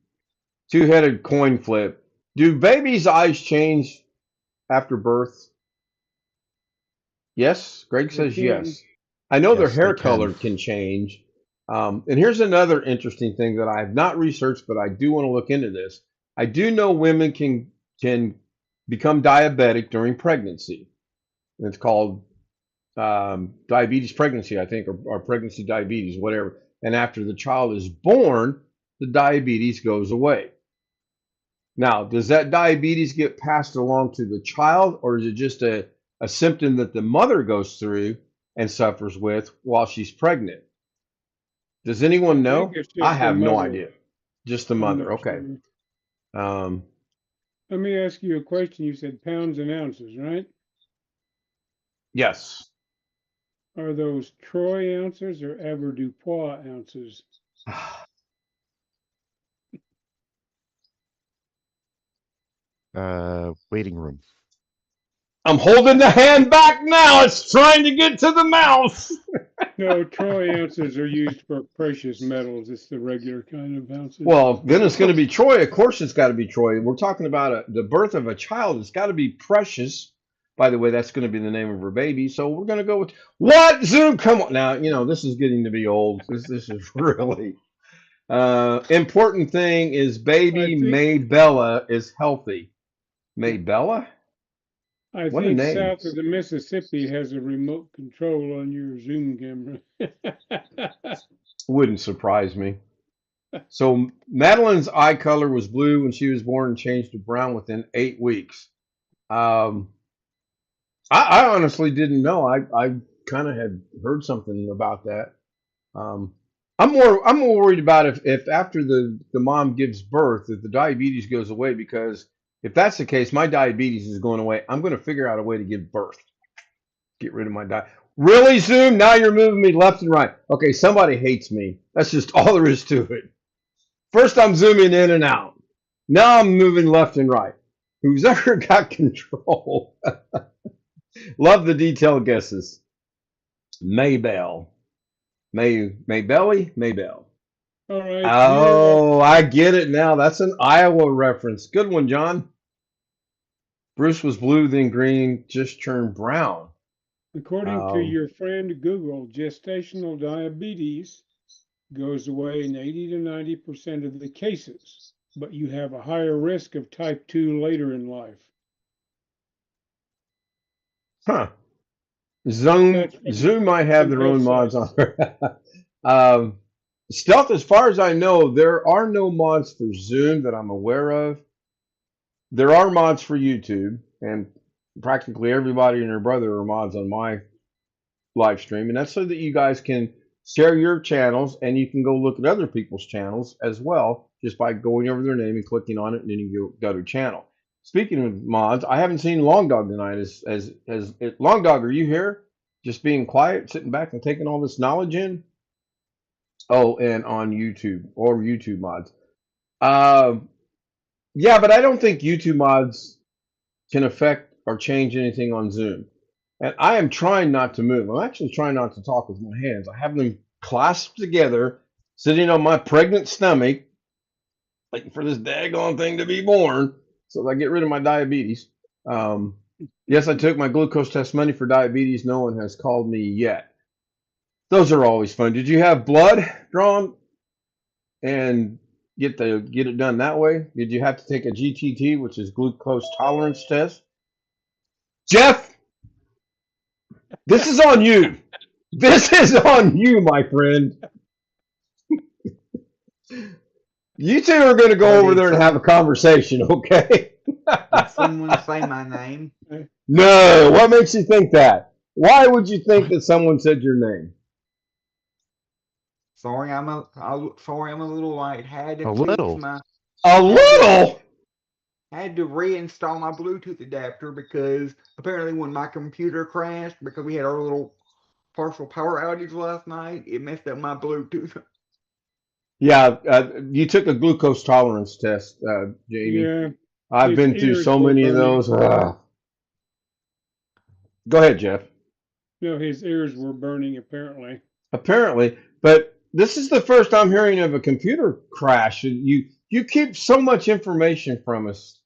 Two-headed coin flip. Do babies' eyes change after birth? Yes. Greg They says can. yes. I know their Yes, they hair can. color can change. And here's another interesting thing that I have not researched, but I do want to look into this. I do know women can become diabetic during pregnancy. It's called diabetes pregnancy, I think, or pregnancy diabetes, whatever. And after the child is born, the diabetes goes away. Now, does that diabetes get passed along to the child, or is it just a symptom that the mother goes through and suffers with while she's pregnant? Does I anyone think know? it's I just the have no mother. idea. Just the I'm mother. not Okay. sure. Um, Let me ask you a question. You said pounds and ounces, right? yes. Are those troy ounces or avoirdupois ounces? Waiting room. I'm holding the hand back now. It's trying to get to the mouth. No, troy ounces are used for precious metals. It's the regular kind of ounces. Well, then it's going to be Troy. Of course, it's got to be Troy. We're talking about the birth of a child. It's got to be precious. By the way, that's going to be the name of her baby. So we're going to go with what? Zoom, come on. Now, this is getting to be old. This is really important thing is baby Maybella is healthy. Maybella? I What a think name. south of the Mississippi has a remote control on your Zoom camera. Wouldn't surprise me. So Madeline's eye color was blue when she was born and changed to brown within 8 weeks. I honestly didn't know. I kind of had heard something about that. I'm more worried about if after the mom gives birth, if the diabetes goes away, because if that's the case, my diabetes is going away. I'm going to figure out a way to give birth. Get rid of my diet. Really, Zoom? Now you're moving me left and right. Okay, somebody hates me. That's just all there is to it. First, I'm zooming in and out. Now I'm moving left and right. Who's ever got control? Love the detailed guesses. Maybell. Maybell. All right. Oh, I get it now. That's an Iowa reference. Good one, John. Bruce was blue, then green, just turned brown. According to your friend Google, gestational diabetes goes away in 80 to 90% of the cases, but you have a higher risk of type 2 later in life. Huh. Zoom might have their own mods on there. Stealth, as far as I know, there are no mods for Zoom that I'm aware of. There are mods for YouTube, and practically everybody and their brother are mods on my live stream, and that's so that you guys can share your channels, and you can go look at other people's channels as well, just by going over their name and clicking on it, and then you go to channel. Speaking of mods, I haven't seen Long Dog tonight. As Long Dog, are you here? Just being quiet, sitting back and taking all this knowledge in? Oh, and on YouTube or YouTube mods. Yeah, but I don't think YouTube mods can affect or change anything on Zoom. And I am trying not to move. I'm actually trying not to talk with my hands. I have them clasped together, sitting on my pregnant stomach, waiting for this daggone thing to be born so that I get rid of my diabetes. Yes, I took my glucose test money for diabetes. No one has called me yet. Those are always fun. Did you have blood drawn and get it done that way? Did you have to take a GTT, which is glucose tolerance test? Jeff, this is on you. This is on you, my friend. You two are going to go over there and have a conversation, okay? Did someone say my name? No. What makes you think that? Why would you think that someone said your name? Sorry, I'm a little late. Had to A fix little? A little? Had to reinstall my Bluetooth adapter because apparently when my computer crashed because we had our little partial power outage last night, it messed up my Bluetooth. Yeah, you took a glucose tolerance test, Jamie. Yeah. I've been through so many of those. Go ahead, Jeff. No, his ears were burning, apparently. Apparently, but this is the first I'm hearing of a computer crash. You keep so much information from us.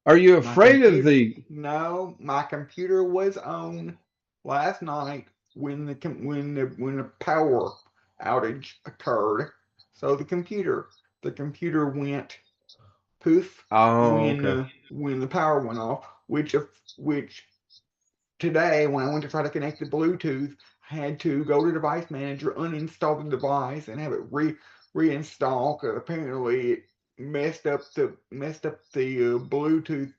Are you afraid of the? No, my computer was on last night when the power outage occurred. So the computer went poof when the power went off. Which today when I went to try to connect the Bluetooth, I had to go to Device Manager, uninstall the device, and have it reinstall because apparently it messed up the Bluetooth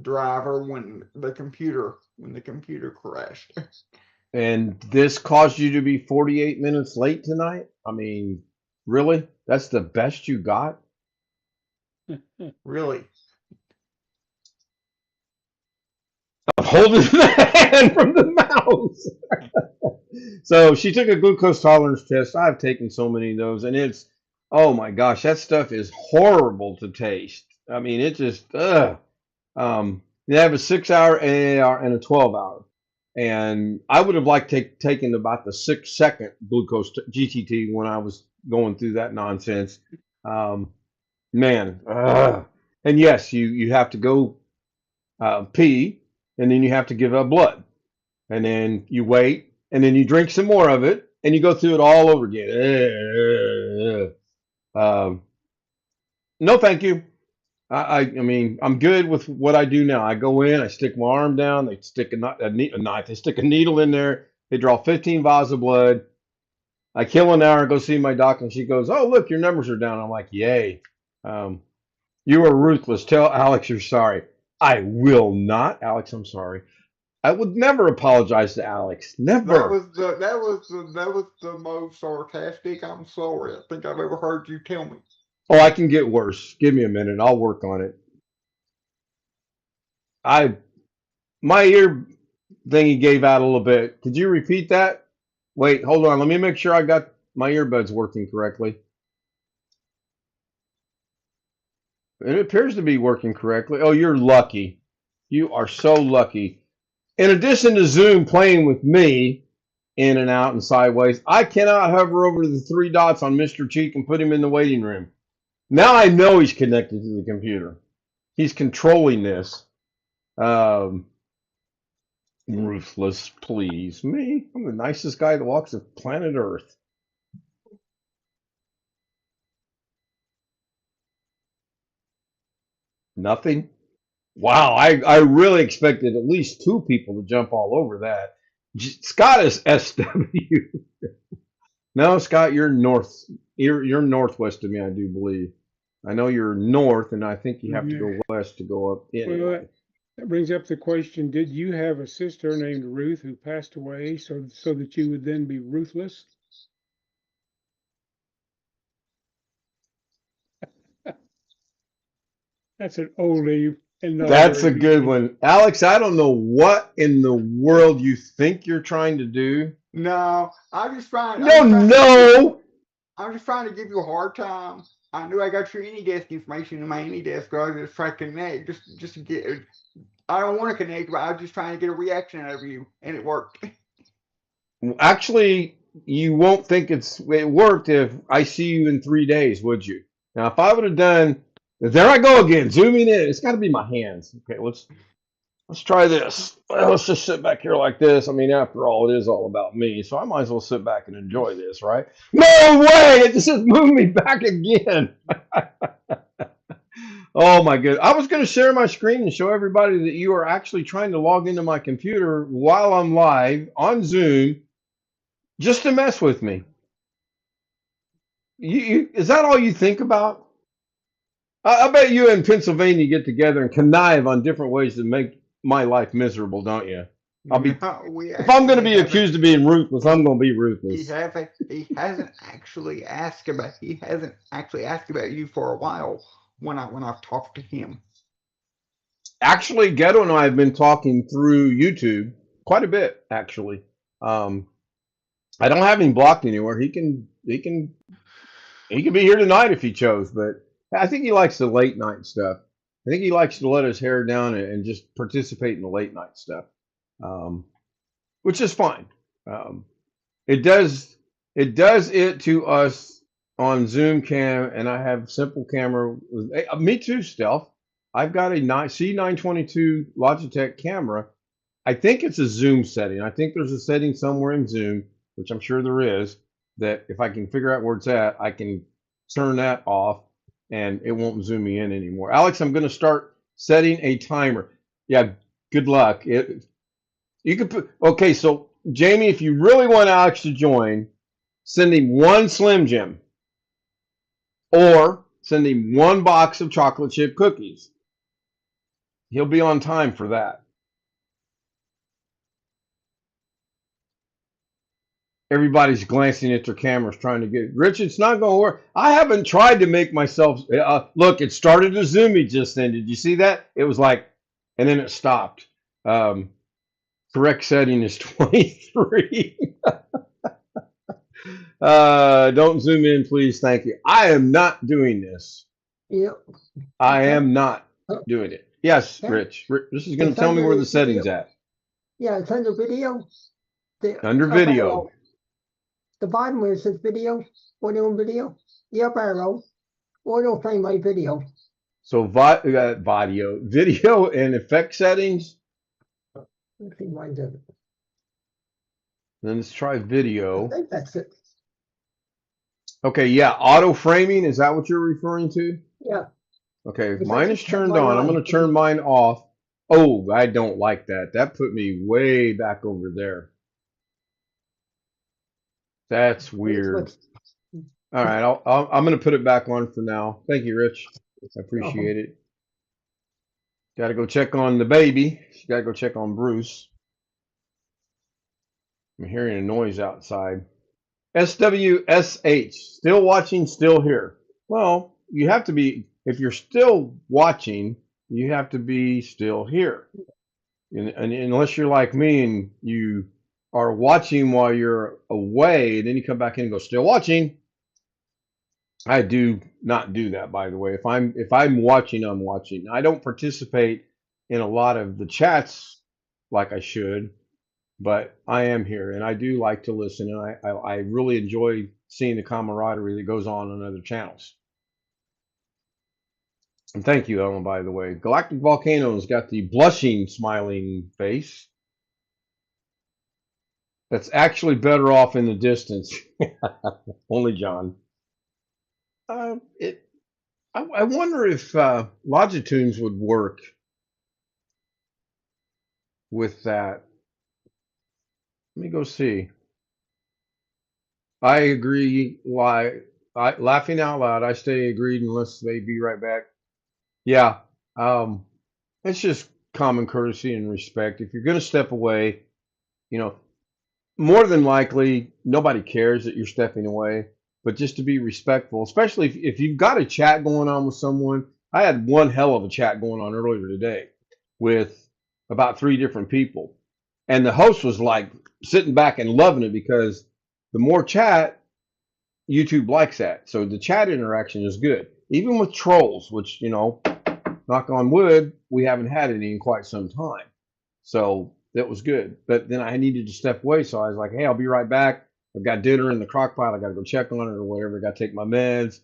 driver when the computer crashed. And this caused you to be 48 minutes late tonight? I mean, really? That's the best you got? Really? I'm holding the hand from the mouse. So she took a glucose tolerance test. I've taken so many of those, and it's, oh my gosh, that stuff is horrible to taste. I mean, it just, they have a 6 hour, an 8 hour, and a 12 hour. And I would have liked to taken about the 6 second glucose GTT when I was going through that nonsense. Um, man, and yes, you have to go pee, and then you have to give up blood, and then you wait, and then you drink some more of it, and you go through it all over again. No, thank you. I mean, I'm good with what I do now. I go in, I stick my arm down, they stick a knife, they stick a needle in there, they draw 15 vials of blood. I kill an hour, go see my doctor, and she goes, "Oh, look, your numbers are down." I'm like, "Yay." Um, you are ruthless. Tell Alex you're sorry. I will not. Alex, I'm sorry. I would never apologize to Alex. That Never. was the most sarcastic "I'm sorry" I think I've ever heard you tell me. Oh, I can get worse. Give me a minute. I'll work on it. My ear thingy gave out a little bit. Could you repeat that? Wait, hold on. Let me make sure I got my earbuds working correctly. It appears to be working correctly. Oh, you're lucky. You are so lucky. In addition to Zoom playing with me in and out and sideways, I cannot hover over the three dots on Mr. Cheek and put him in the waiting room. Now I know he's connected to the computer. He's controlling this. Ruthless, please. Me? I'm the nicest guy that walks the planet Earth. Nothing? Wow, I really expected at least two people to jump all over that. Scott is SW. No, Scott, you're you're northwest of me, I do believe. I know you're north, and I think you have to go west to go up anyway. Well, that brings up the question, did you have a sister named Ruth who passed away so that you would then be ruthless? That's an oldie. And That's a good one. Alex, I don't know what in the world you think you're trying to do. No, I'm just trying. I'm just trying to give you a hard time. I knew I got your AnyDesk information in my AnyDesk, so I was just trying to connect, just to get. I don't want to connect, but I was just trying to get a reaction out of you, and it worked. Actually, you won't think it worked if I see you in 3 days, would you? Now, if I would have done, there I go again, zooming in. It's got to be my hands. Okay, let's try this. Well, let's just sit back here like this. I mean, after all, it is all about me, so I might as well sit back and enjoy this, right? No way! It just moved me back again. Oh my goodness. I was going to share my screen and show everybody that you are actually trying to log into my computer while I'm live on Zoom just to mess with me. Is that all you think about? I bet you in Pennsylvania get together and connive on different ways to make my life miserable, don't you? If I'm going to be accused of being ruthless, I'm going to be ruthless. He hasn't actually asked about you for a while when I've talked to him. Actually, Ghetto and I have been talking through YouTube quite a bit. Actually, I don't have him blocked anywhere. He can be here tonight if he chose, but I think he likes the late night stuff. I think he likes to let his hair down and just participate in the late night stuff, which is fine. It does it to us on Zoom Cam, and I have simple camera. Me too, Stealth. I've got a C922 Logitech camera. I think it's a Zoom setting. I think there's a setting somewhere in Zoom, which I'm sure there is, that if I can figure out where it's at, I can turn that off and it won't zoom me in anymore. Alex, I'm going to start setting a timer. Yeah, good luck. You could put, okay, so Jamie, if you really want Alex to join, send him one Slim Jim or send him one box of chocolate chip cookies. He'll be on time for that. Everybody's glancing at their cameras trying to get Rich, it's not going to work. I haven't tried to make myself look, it started to zoom me just then. Did you see that? It was like, and then it stopped. Correct setting is 23. Don't zoom in, please. Thank you. I am not doing this. Yep. I Okay. am not doing it. Yes, Okay. Rich. This is going to It's tell me under where the the video. settings at. Yeah, it's under video. The Under up video. arrow. The bottom where it says video, audio and video. The up arrow, audio frame rate video. So video and effect settings. Let's see why does it. Then let's try I video. think that's it. Okay, yeah, auto framing. Is that what you're referring to? Yeah. Okay, It's mine like is turned mine on. I'm on. going to turn mine off. Oh, I don't like that. That put me way back over there. That's weird. All right, I'm going to put it back on for now. Thank you, Rich. I appreciate it. Got to go check on the baby. Got to go check on Bruce. I'm hearing a noise outside. SWSH, still watching, still here. Well, you have to be, if you're still watching, you have to be still here. And unless you're like me and you are watching while you're away, then you come back in and go, still watching. I do not do that, by the way. If I'm watching, I'm watching. I don't participate in a lot of the chats like I should, but I am here and I do like to listen, and I really enjoy seeing the camaraderie that goes on other channels. And thank you, Ellen, by the way. Galactic Volcano's got the blushing, smiling face. That's actually better off in the distance. Only John. I wonder if Logitunes would work with that. Let me go see. I agree. Laughing out loud, I stay agreed unless they be right back. Yeah, it's just common courtesy and respect. If you're going to step away, more than likely nobody cares that you're stepping away, but just to be respectful, especially if you've got a chat going on with someone. I had one hell of a chat going on earlier today with about 3 different people, and the host was like sitting back and loving it because the more chat, YouTube likes that. So the chat interaction is good, even with trolls, which knock on wood, we haven't had any in quite some time. So that was good. But then I needed to step away. So I was like, hey, I'll be right back. I've got dinner in the crock pot. I got to go check on it or whatever. I got to take my meds.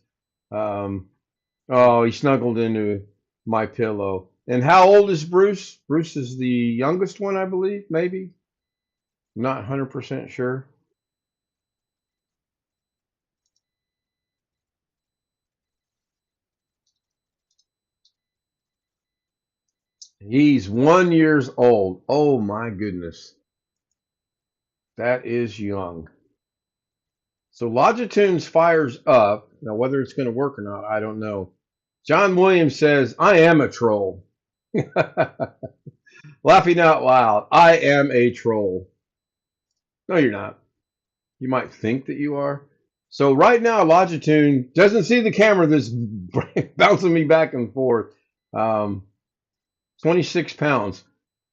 Oh, he snuggled into my pillow. And how old is Bruce? Bruce is the youngest one, I believe, maybe. Not 100% sure. He's 1 year old. Oh my goodness. That is young. So Logitunes fires up. Now, whether it's going to work or not, I don't know. John Williams says, I am a troll. Laughing out loud. I am a troll. No, you're not. You might think that you are. So right now, Logitune doesn't see the camera that's bouncing me back and forth. 26 pounds.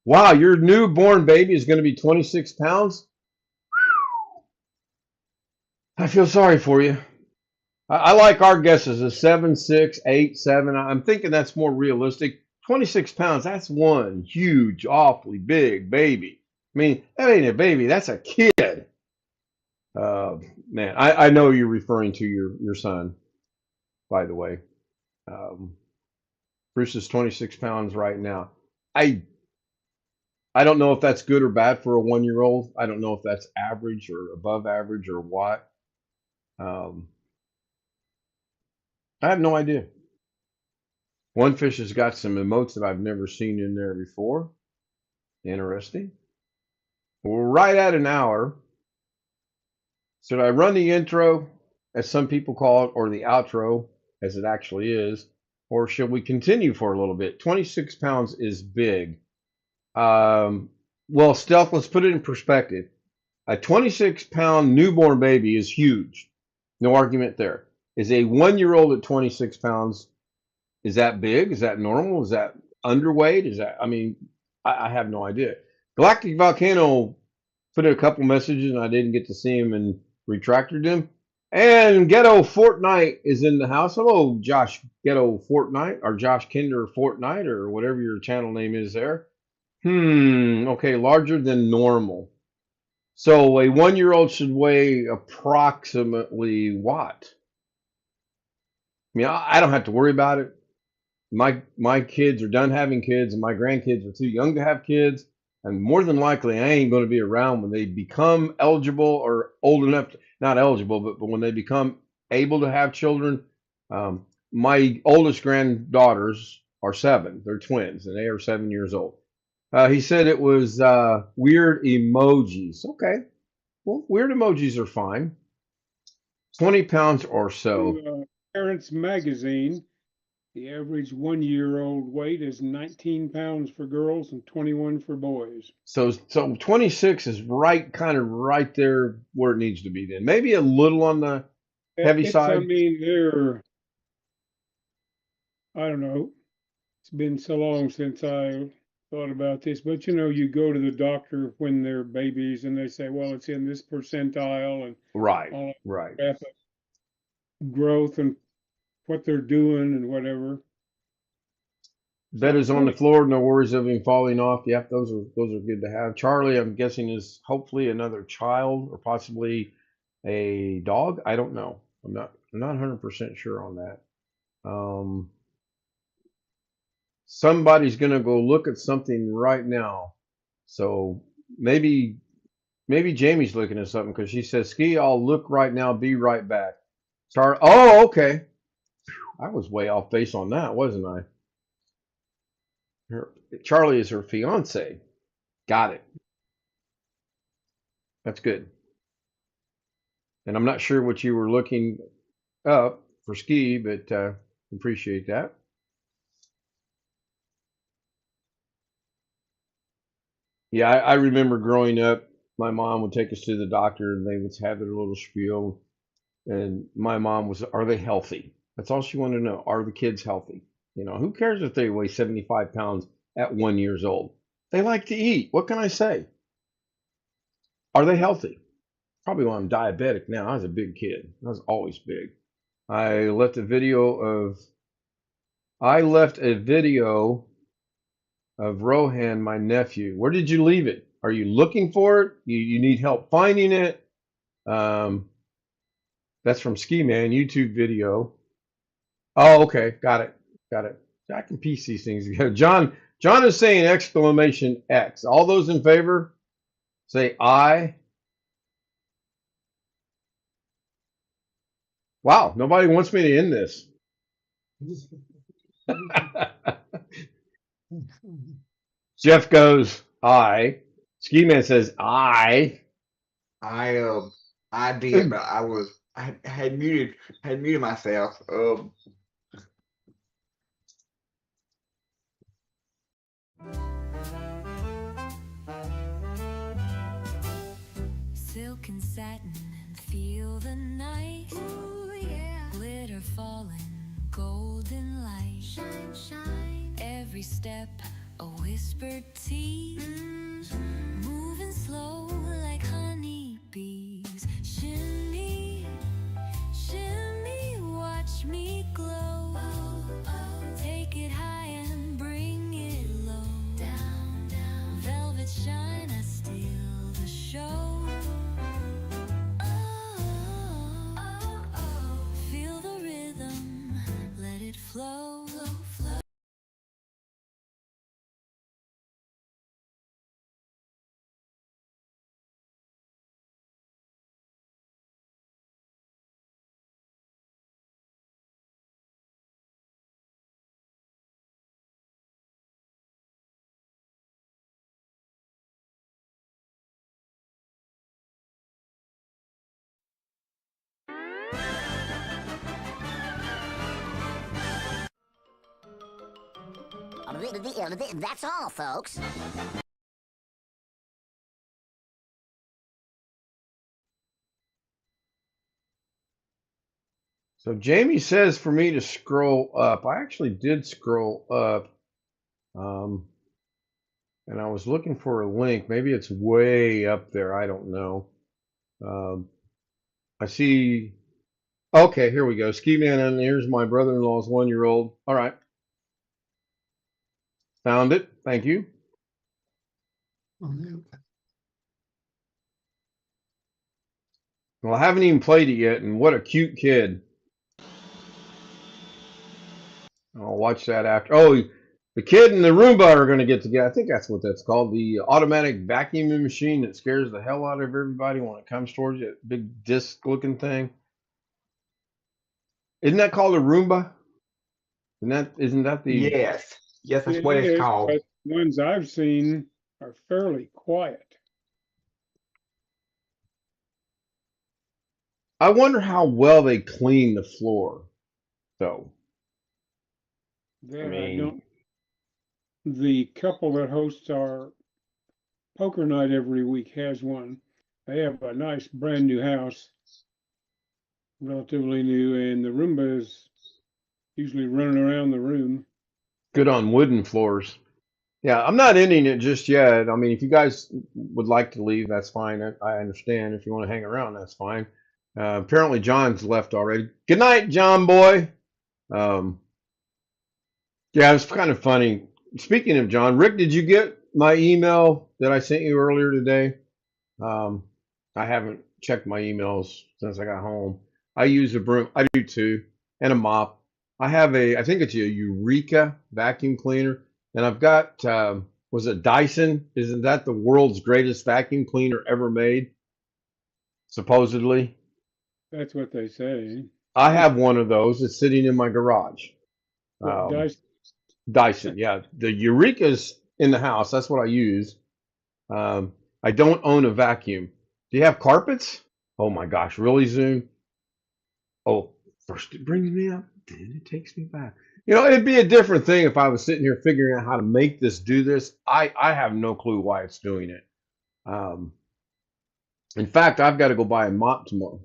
Wow, your newborn baby is going to be 26 pounds? I feel sorry for you. I like our guesses of 7, 6, 8, 7. I'm thinking that's more realistic. 26 pounds, that's one huge, awfully big baby. I mean, that ain't a baby, that's a kid. Man, I know you're referring to your son, by the way. Bruce is 26 pounds right now. I don't know if that's good or bad for a 1-year-old. I don't know if that's average or above average or what. I have no idea. One fish has got some emotes that I've never seen in there before. Interesting. We're right at an hour. Should I run the intro, as some people call it, or the outro, as it actually is, or should we continue for a little bit? 26 pounds is big. Well, Stealth, let's put it in perspective. A 26-pound newborn baby is huge. No argument there. Is a 1-year-old at 26 pounds, is that big? Is that normal? Is that underweight? I have no idea. Galactic Volcano put in a couple messages and I didn't get to see him and retracted them. And Ghetto Fortnite is in the house. Hello, Josh Ghetto Fortnite, or Josh Kinder Fortnite, or whatever your channel name is there. Okay, larger than normal. So a 1-year-old should weigh approximately what? I mean, I don't have to worry about it. My kids are done having kids, and my grandkids are too young to have kids. And more than likely, I ain't going to be around when they become eligible or old enough to, not eligible, but when they become able to have children. My oldest granddaughters are 7. They're twins, and they are 7 years old. He said it was weird emojis. Okay, well, weird emojis are fine. 20 pounds or so. Parents Magazine, the average 1-year-old weight is 19 pounds for girls and 21 for boys. So 26 is kind of right there where it needs to be. Then maybe a little on the heavy I side. mean, I don't know. It's been so long since I thought about this, but you go to the doctor when they're babies and they say, well, it's in this percentile and Right, all right. that growth and what they're doing and whatever. Bed is on the floor, no worries of him falling off. Yep, those are good to have. Charlie, I'm guessing, is hopefully another child or possibly a dog. I don't know. I'm not 100% sure on that. Somebody's gonna go look at something right now. So maybe Jamie's looking at something because she says, "Ski, I'll look right now. Be right back." Sorry. Oh, okay. I was way off base on that, wasn't I? Charlie is her fiance. Got it. That's good. And I'm not sure what you were looking up for Ski, but appreciate that. Yeah, I remember growing up, my mom would take us to the doctor and they would have their little spiel. And my mom was, are they healthy? That's all she wanted to know. Are the kids healthy? Who cares if they weigh 75 pounds at 1 years old? They like to eat. What can I say? Are they healthy? Probably why I'm diabetic now. I was a big kid. I was always big. I left a video of Rohan, my nephew. Where did you leave it? Are you looking for it? You need help finding it? That's from Ski Man YouTube video. Oh, okay, got it. I can piece these things together. John is saying exclamation X. All those in favor, say aye. Wow, nobody wants me to end this. Jeff goes aye. Ski Man says aye. I did, but I had muted myself. Silk and satin and feel the night. Ooh, yeah. Glitter falling, golden light. Shine, shine. Every step a whispered tease. Moving slow like honey bees. Shimmy, shimmy, watch me glow. Oh, oh. Take it high and bring it low. Down, down. Velvet shine, I steal the show. Feel the rhythm, let it flow, flow. That's all, folks. So Jamie says for me to scroll up. I actually did scroll up, and I was looking for a link. Maybe it's way up there. I don't know. I see Okay, here we go. Ski Man, and here's my brother-in-law's 1-year-old. All right, found it. Thank you. Well, I haven't even played it yet, and what a cute kid. I'll watch that after. Oh, the kid and the Roomba are going to get together. I think that's what that's called. The automatic vacuuming machine that scares the hell out of everybody when it comes towards you. That big disc-looking thing. Isn't that called a Roomba? Isn't that the? Yes, yes, that's It what it's is, called. but ones I've seen are fairly quiet. I wonder how well they clean the floor. So, I That I mean, don't. The couple that hosts our poker night every week has one. They have a nice brand new house, relatively new, and the Roomba is usually running around the room. good on wooden floors. Yeah, I'm not ending it just yet. I mean, if you guys would like to leave, that's fine. I understand. If you want to hang around, that's fine. Apparently, John's left already. Good night, John boy. Um, yeah, it's kind of funny. Speaking of John, Rick, did you get my email that I sent you earlier today? Um, I haven't checked my emails since I got home. I use a broom. I do too, and a mop. I think it's a Eureka vacuum cleaner, and I've got, was it Dyson? Isn't that the world's greatest vacuum cleaner ever made? Supposedly. That's what they say. I have one of those. It's sitting in my garage. What dice? Dyson, yeah. The Eureka's in the house. That's what I use. Um, I don't own a vacuum. Do you have carpets? Oh my gosh, really, Zoom? Oh, first it brings me up, then it takes me back. You know, it'd be a different thing if I was sitting here figuring out how to make this do this. I have no clue why it's doing it. Um, in fact, I've got to go buy a mop tomorrow.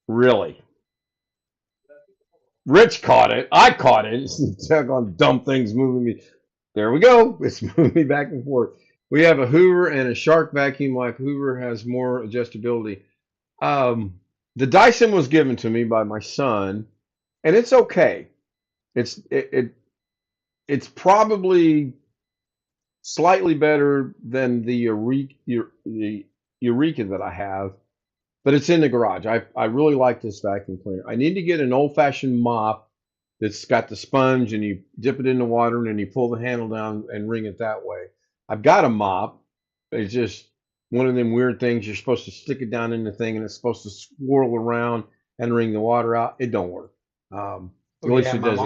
Really? Rich caught it. I caught it. It's on dumb things moving me. There we go. It's moving me back and forth. We have a Hoover and a Shark vacuum. Like Hoover has more adjustability. The Dyson was given to me by my son, and it's okay. It's probably slightly better than the Eureka that I have, but it's in the garage. I really like this vacuum cleaner. I need to get an old-fashioned mop that's got the sponge, and you dip it in the water, and then you pull the handle down and wring it that way. I've got a mop. It's just one of them weird things. You're supposed to stick it down in the thing, and it's supposed to swirl around and wring the water out. It don't work. At Oh least yeah, it my doesn't.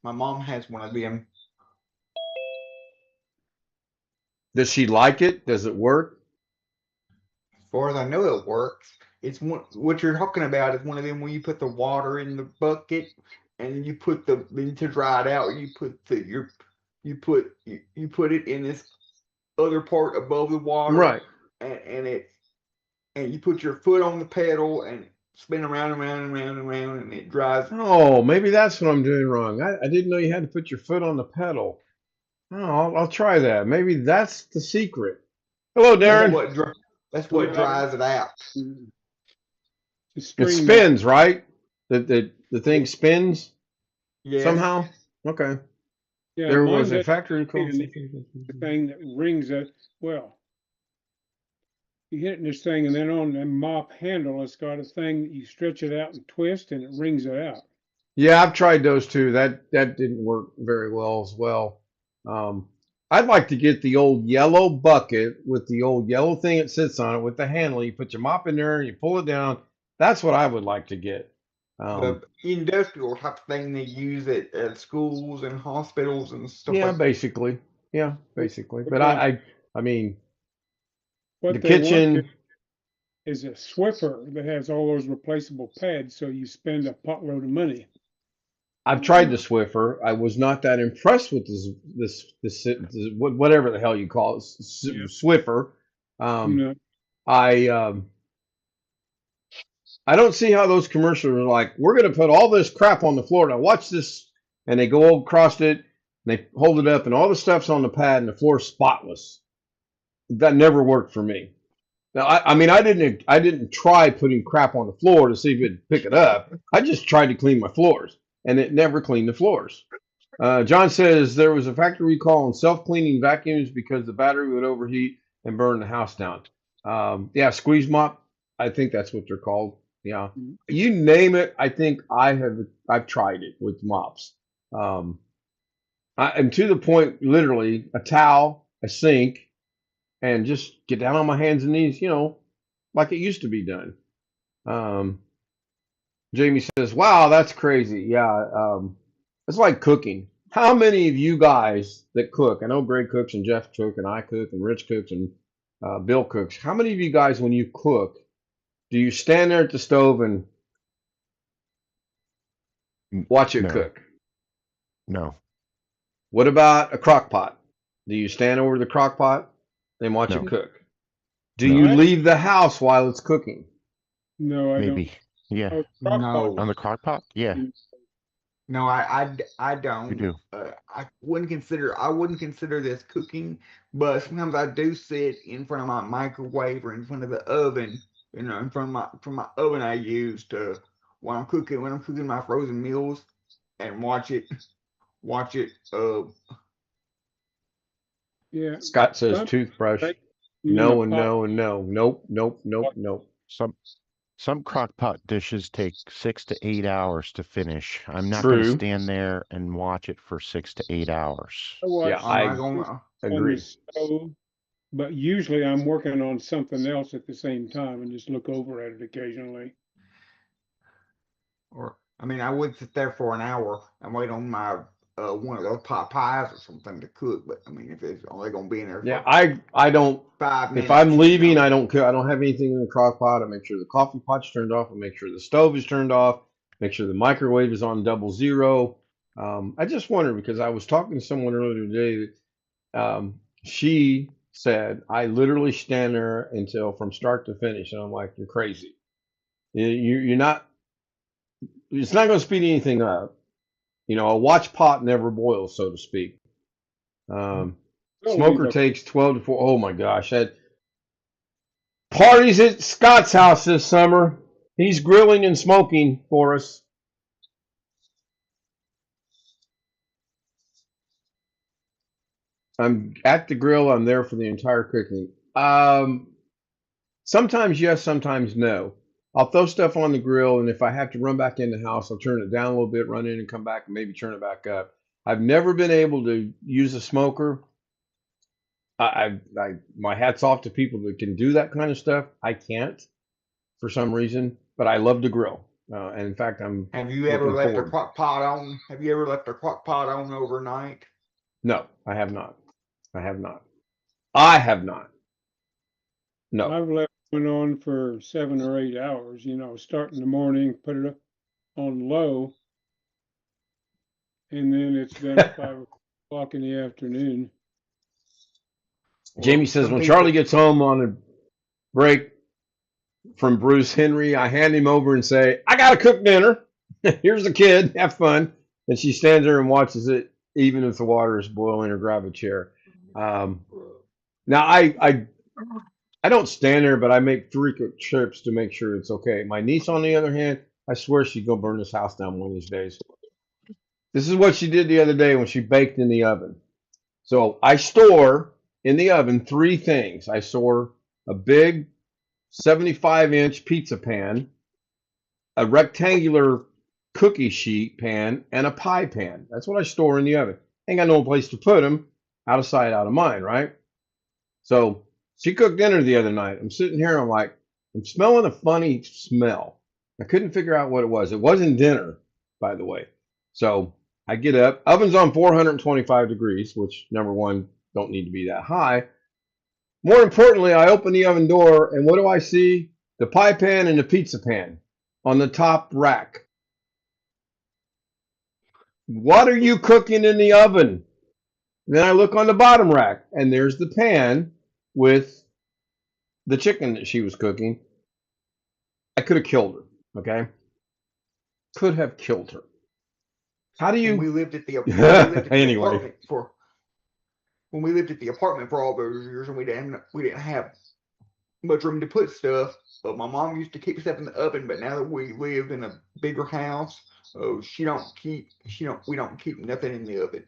mom has one of them. Does she like it? Does it work? As far as I know, it works. It's what you're talking about is one of them where you put the water in the bucket and you put then to dry it out. You put you put it in this other part above the water, Right. and you put your foot on the pedal and spin around and around and around and around, and it dries. Oh, maybe that's what I'm doing wrong. I didn't know you had to put your foot on the pedal. Oh, I'll try that. Maybe that's the secret. Hello, That's Darren. what dries it out. It String spins, right? The thing spins Yes. somehow. Okay. Yeah, There mine was a does factory called. the thing that rings it. Well, you hit it in this thing, and then on the mop handle, it's got a thing that you stretch it out and twist, and it rings it out. Yeah, I've tried those too. That didn't work very well as well. I'd like to get the old yellow bucket with the old yellow thing that sits on it with the handle. You put your mop in there and you pull it down. That's what I would like to get. The industrial type of thing they use at schools and hospitals and stuff Yeah, like basically. Yeah, basically. But I mean, What the they want kitchen. is a Swiffer that has all those replaceable pads, so you spend a potload of money. I've tried the Swiffer. I was not that impressed with this whatever the hell you call it, Yeah. Swiffer. You know, I don't see how those commercials are like, we're going to put all this crap on the floor. Now watch this. And they go across it and they hold it up and all the stuff's on the pad and the floor's spotless. That never worked for me. Now, I mean, I didn't try putting crap on the floor to see if it'd pick it up. I just tried to clean my floors, and it never cleaned the floors. John says there was a factory recall on self-cleaning vacuums because the battery would overheat and burn the house down. Yeah, squeeze mop. I think that's what they're called. Yeah, you name it. I think I've tried it with mops. Um, and to the point, literally a towel, a sink, and just get down on my hands and knees, like it used to be done. Um, Jamie says, "Wow, that's crazy." Yeah, it's like cooking. How many of you guys that cook? I know Greg cooks and Jeff cooks and I cook and Rich cooks and Bill cooks. How many of you guys, when you cook, do you stand there at the stove and watch it No, cook? no, What about a crock pot? Do you stand over the crock pot and watch it no, cook? Do no. you I leave the house while it's cooking? no, I don't. Maybe. Yeah. Oh, crock pot. No, On the crock pot? Yeah, no, I we don't. do. I wouldn't consider this cooking, but sometimes I do sit in front of my microwave or in front of the oven, in front of my oven I use to when I'm cooking my frozen meals and watch it. Yeah, Scott says some toothbrush. break them in a No and pot. no and no. Nope, nope, nope, nope. Some crock pot dishes take 6 to 8 hours to finish. I'm not going to True. stand there and watch it for 6 to 8 hours. I Yeah, watch I'm not I gonna. on the agree. stove, but usually I'm working on something else at the same time and just look over at it occasionally. Or I mean, I would sit there for an hour and wait on my one of those pot pies or something to cook. But I mean, if it's only gonna be in there Yeah, for I don't. 5 minutes, If I'm leaving, I don't cook. I don't have anything in the crock pot. I make sure the coffee pot's turned off. I make sure the stove is turned off. Make sure the microwave is on 00. I just wonder because I was talking to someone earlier today that she said I literally stand there until from start to finish, and I'm like, you're crazy. You're not. It's not going to speed anything up. A watch pot never boils, so to speak. I'll Smoker leave a takes 12 to 4. Oh my gosh. Had parties at Scott's house this summer. He's grilling and smoking for us. I'm at the grill. I'm there for the entire cooking. Sometimes yes, sometimes no. I'll throw stuff on the grill, and if I have to run back in the house, I'll turn it down a little bit, run in and come back, and maybe turn it back up. I've never been able to use a smoker. My hat's off to people that can do that kind of stuff. I can't for some reason, but I love to grill. And in fact, I'm Have you ever looking left a forward. crock pot on? Have you ever left a crock pot on overnight? No, I have not. I have not. I have not. No. I've left one on for 7 or 8 hours, start in the morning, put it up on low, and then it's done at 5 o'clock in the afternoon. Jamie says Some when people, Charlie gets home on a break from Bruce Henry, I hand him over and say, I got to cook dinner. Here's the kid. Have fun. And she stands there and watches it, even if the water is boiling, or grab a chair. Now, I don't stand there, but I make 3 quick trips to make sure it's okay. My niece, on the other hand, I swear she's going to burn this house down one of these days. This is what she did the other day when she baked in the oven. So I store in the oven 3 things. I store a big 75-inch pizza pan, a rectangular cookie sheet pan, and a pie pan. That's what I store in the oven. Ain't got no place to put them. Out of sight, out of mind, right? So she cooked dinner the other night. I'm sitting here, I'm like, I'm smelling a funny smell. I couldn't figure out what it was. It wasn't dinner, by the way. So I get up. Oven's on 425 degrees, which, number one, don't need to be that high. More importantly, I open the oven door, and what do I see? The pie pan and the pizza pan on the top rack. What are you cooking in the oven? Then I look on the bottom rack, and there's the pan with the chicken that she was cooking. I could have killed her, okay? Could have killed her. How do when we you... lived at the Anyway. apartment for when we lived at the apartment for all those years, and we didn't have much room to put stuff. But my mom used to keep stuff in the oven. But now that we live in a bigger house, oh, we don't keep nothing in the oven.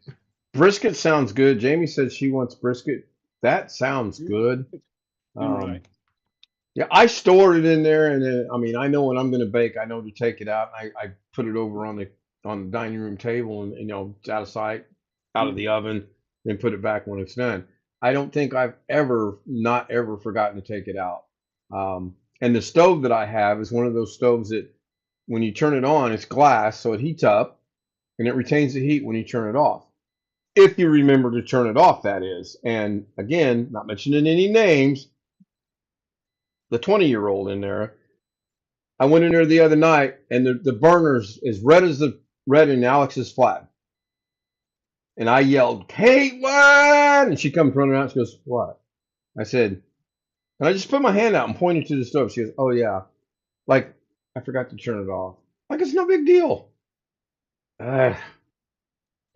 Brisket sounds good. Jamie says she wants brisket. That sounds good. You're right. Yeah, I store it in there, and then, I mean, I know when I'm going to bake, I know to take it out. I put it over on the dining room table, and it's out of sight, out of the oven, and put it back when it's done. I don't think I've not ever forgotten to take it out. And the stove that I have is one of those stoves that when you turn it on, it's glass, so it heats up and it retains the heat when you turn it off. If you remember to turn it off, that is. And again, not mentioning any names, the 20-year-old in there. I went in there the other night, and the burner's as red as the red in Alex's flag. And I yelled, Caitlin! And she comes running out. She goes, what? I said, and I just put my hand out and pointed to the stove. She goes, oh, yeah. Like, I forgot to turn it off. Like, it's no big deal.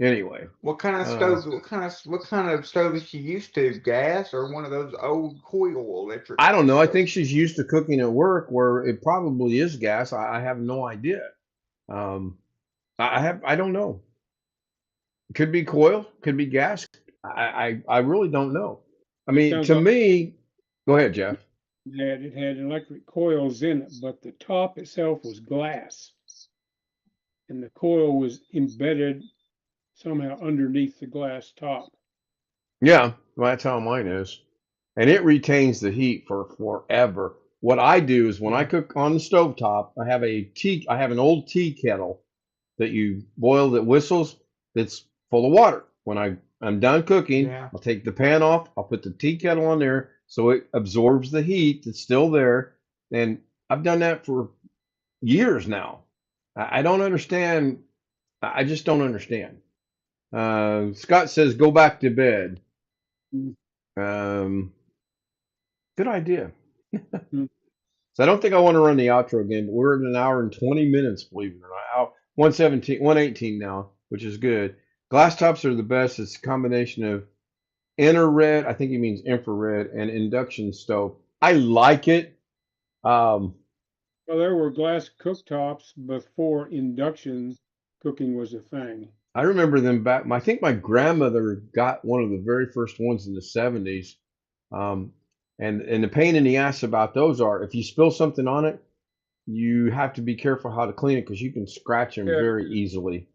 Anyway. What kind of stove? What kind of stove is she used to? Gas or one of those old coil electric? I don't know. I stoves? think she's used to cooking at work where it probably is gas. I have no idea. I don't know. It could be coil, could be gas. I really don't know. I mean, Sounds to like me, go ahead, Jeff. it had electric coils in it, but the top itself was glass, and the coil was embedded somehow underneath the glass top. Yeah, well, that's how mine is. And it retains the heat for forever. What I do is when I cook on the stovetop, I have an old tea kettle that you boil that whistles that's full of water. When I'm done cooking, Yeah. I'll take the pan off, I'll put the tea kettle on there so it absorbs the heat that's still there. And I've done that for years now. I don't understand. I just don't understand. Scott says, go back to bed. Mm. Good idea. Mm. So I don't think I want to run the outro again, but we're at an hour and 20 minutes, believe it or not. 118 now, which is good. Glass tops are the best. It's a combination of infrared, I think he means infrared, and induction stove. I like it. Well, there were glass cooktops before induction cooking was a thing. I remember them back. I think my grandmother got one of the very first ones in the 70s. And the pain in the ass about those are if you spill something on it, you have to be careful how to clean it because you can scratch them Yeah. very easily.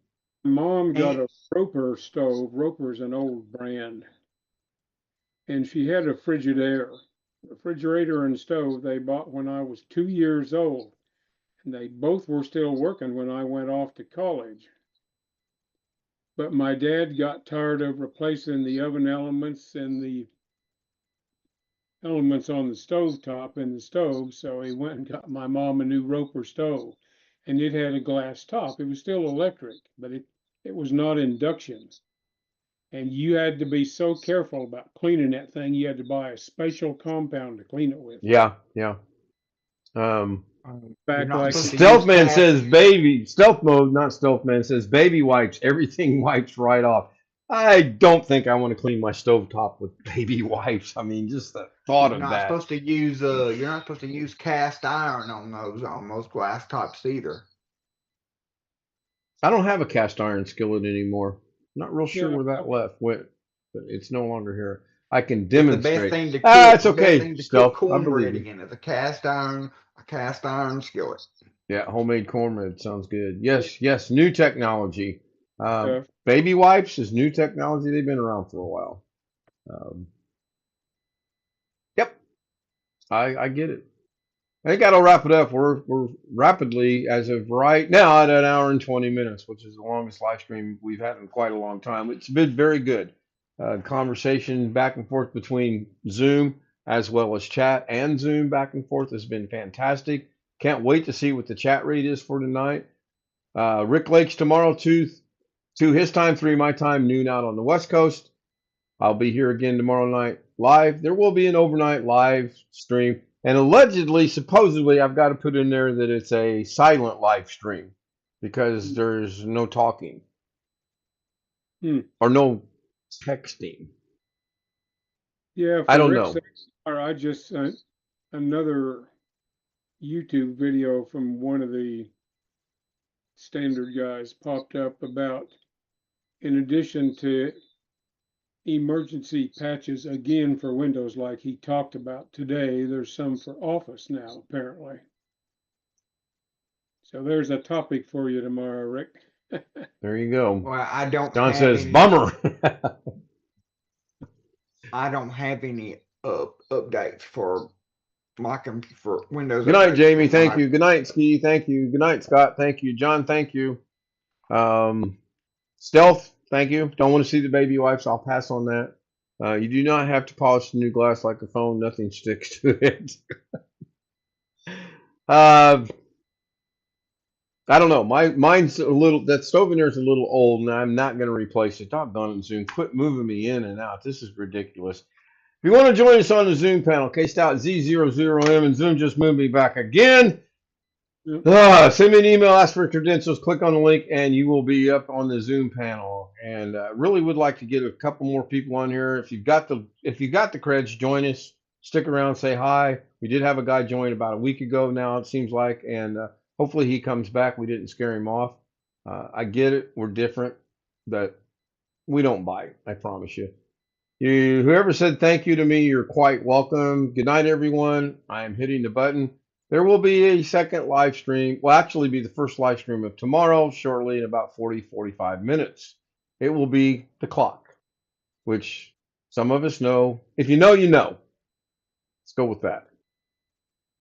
Mom got a Roper stove. Roper's an old brand. And she had a Frigidaire. Refrigerator and stove they bought when I was 2 years old. And they both were still working when I went off to college. But my dad got tired of replacing the oven elements and the elements on the stovetop in the stove, so he went and got my mom a new Roper stove. And it had a glass top. It was still electric, but it was not induction. And you had to be so careful about cleaning that thing. You had to buy a special compound to clean it with. Yeah. Back not like supposed to Stealth use Man gas. says baby, stealth mode, not stealth man says baby wipes, everything wipes right off. I don't think I want to clean my stovetop with baby wipes. I mean, just the thought of You're not that. supposed to use you're not supposed to use cast iron on those glass tops either. I don't have a cast iron skillet anymore. Not real sure Yeah. where that went, but it's no longer here. I can It's the best demonstrate. thing to cook. It's the best okay, thing to Stealth. cook I believe cornbread you. in is a cast iron skillet. Yeah, homemade cornbread sounds good. Yes, new technology. Yeah. Baby wipes is new technology. They've been around for a while. Yep, I get it. I think that'll wrap it up. We're rapidly, as of right now, at an hour and 20 minutes, which is the longest live stream we've had in quite a long time. It's been very good. Conversation back and forth between Zoom as well as chat and Zoom back and forth has been fantastic. Can't wait to see what the chat rate is for tonight. Rick Lakes tomorrow, 2 his time, 3 my time, noon out on the West Coast. I'll be here again tomorrow night live. There will be an overnight live stream. And allegedly, supposedly, I've got to put in there that it's a silent live stream because there's no talking or no texting. Yeah, I don't know. I just another YouTube video from one of the standard guys popped up about, in addition to emergency patches again for Windows like he talked about today, there's some for Office now, apparently. So there's a topic for you tomorrow, Rick. There you go. Well, I don't John have says, any, bummer. I don't have any updates for for Windows. Good night, updates Jamie. for Thank my- you. Good night, Ski. Thank you. Good night, Scott. Thank you. John, thank you. Stealth, thank you. Don't want to see the baby wipes. I'll pass on that. You do not have to polish the new glass like a phone. Nothing sticks to it. I don't know. Mine's a little. That stove in there is a little old, and I'm not going to replace it. Doggone it, Zoom. Quit moving me in and out. This is ridiculous. If you want to join us on the Zoom panel, K-Z00M, and Zoom just moved me back again. Send me an email, ask for credentials, click on the link, and you will be up on the Zoom panel. And really would like to get a couple more people on here. If you've got the creds, join us. Stick around, say hi. We did have a guy join about a week ago now, it seems like, and hopefully he comes back. We didn't scare him off. I get it. We're different, but we don't bite. I promise you. Whoever said thank you to me, you're quite welcome. Good night, everyone. I am hitting the button. There will be a second live stream. Will actually be the first live stream of tomorrow, shortly in about 45 minutes. It will be the clock, which some of us know. If you know, you know. Let's go with that.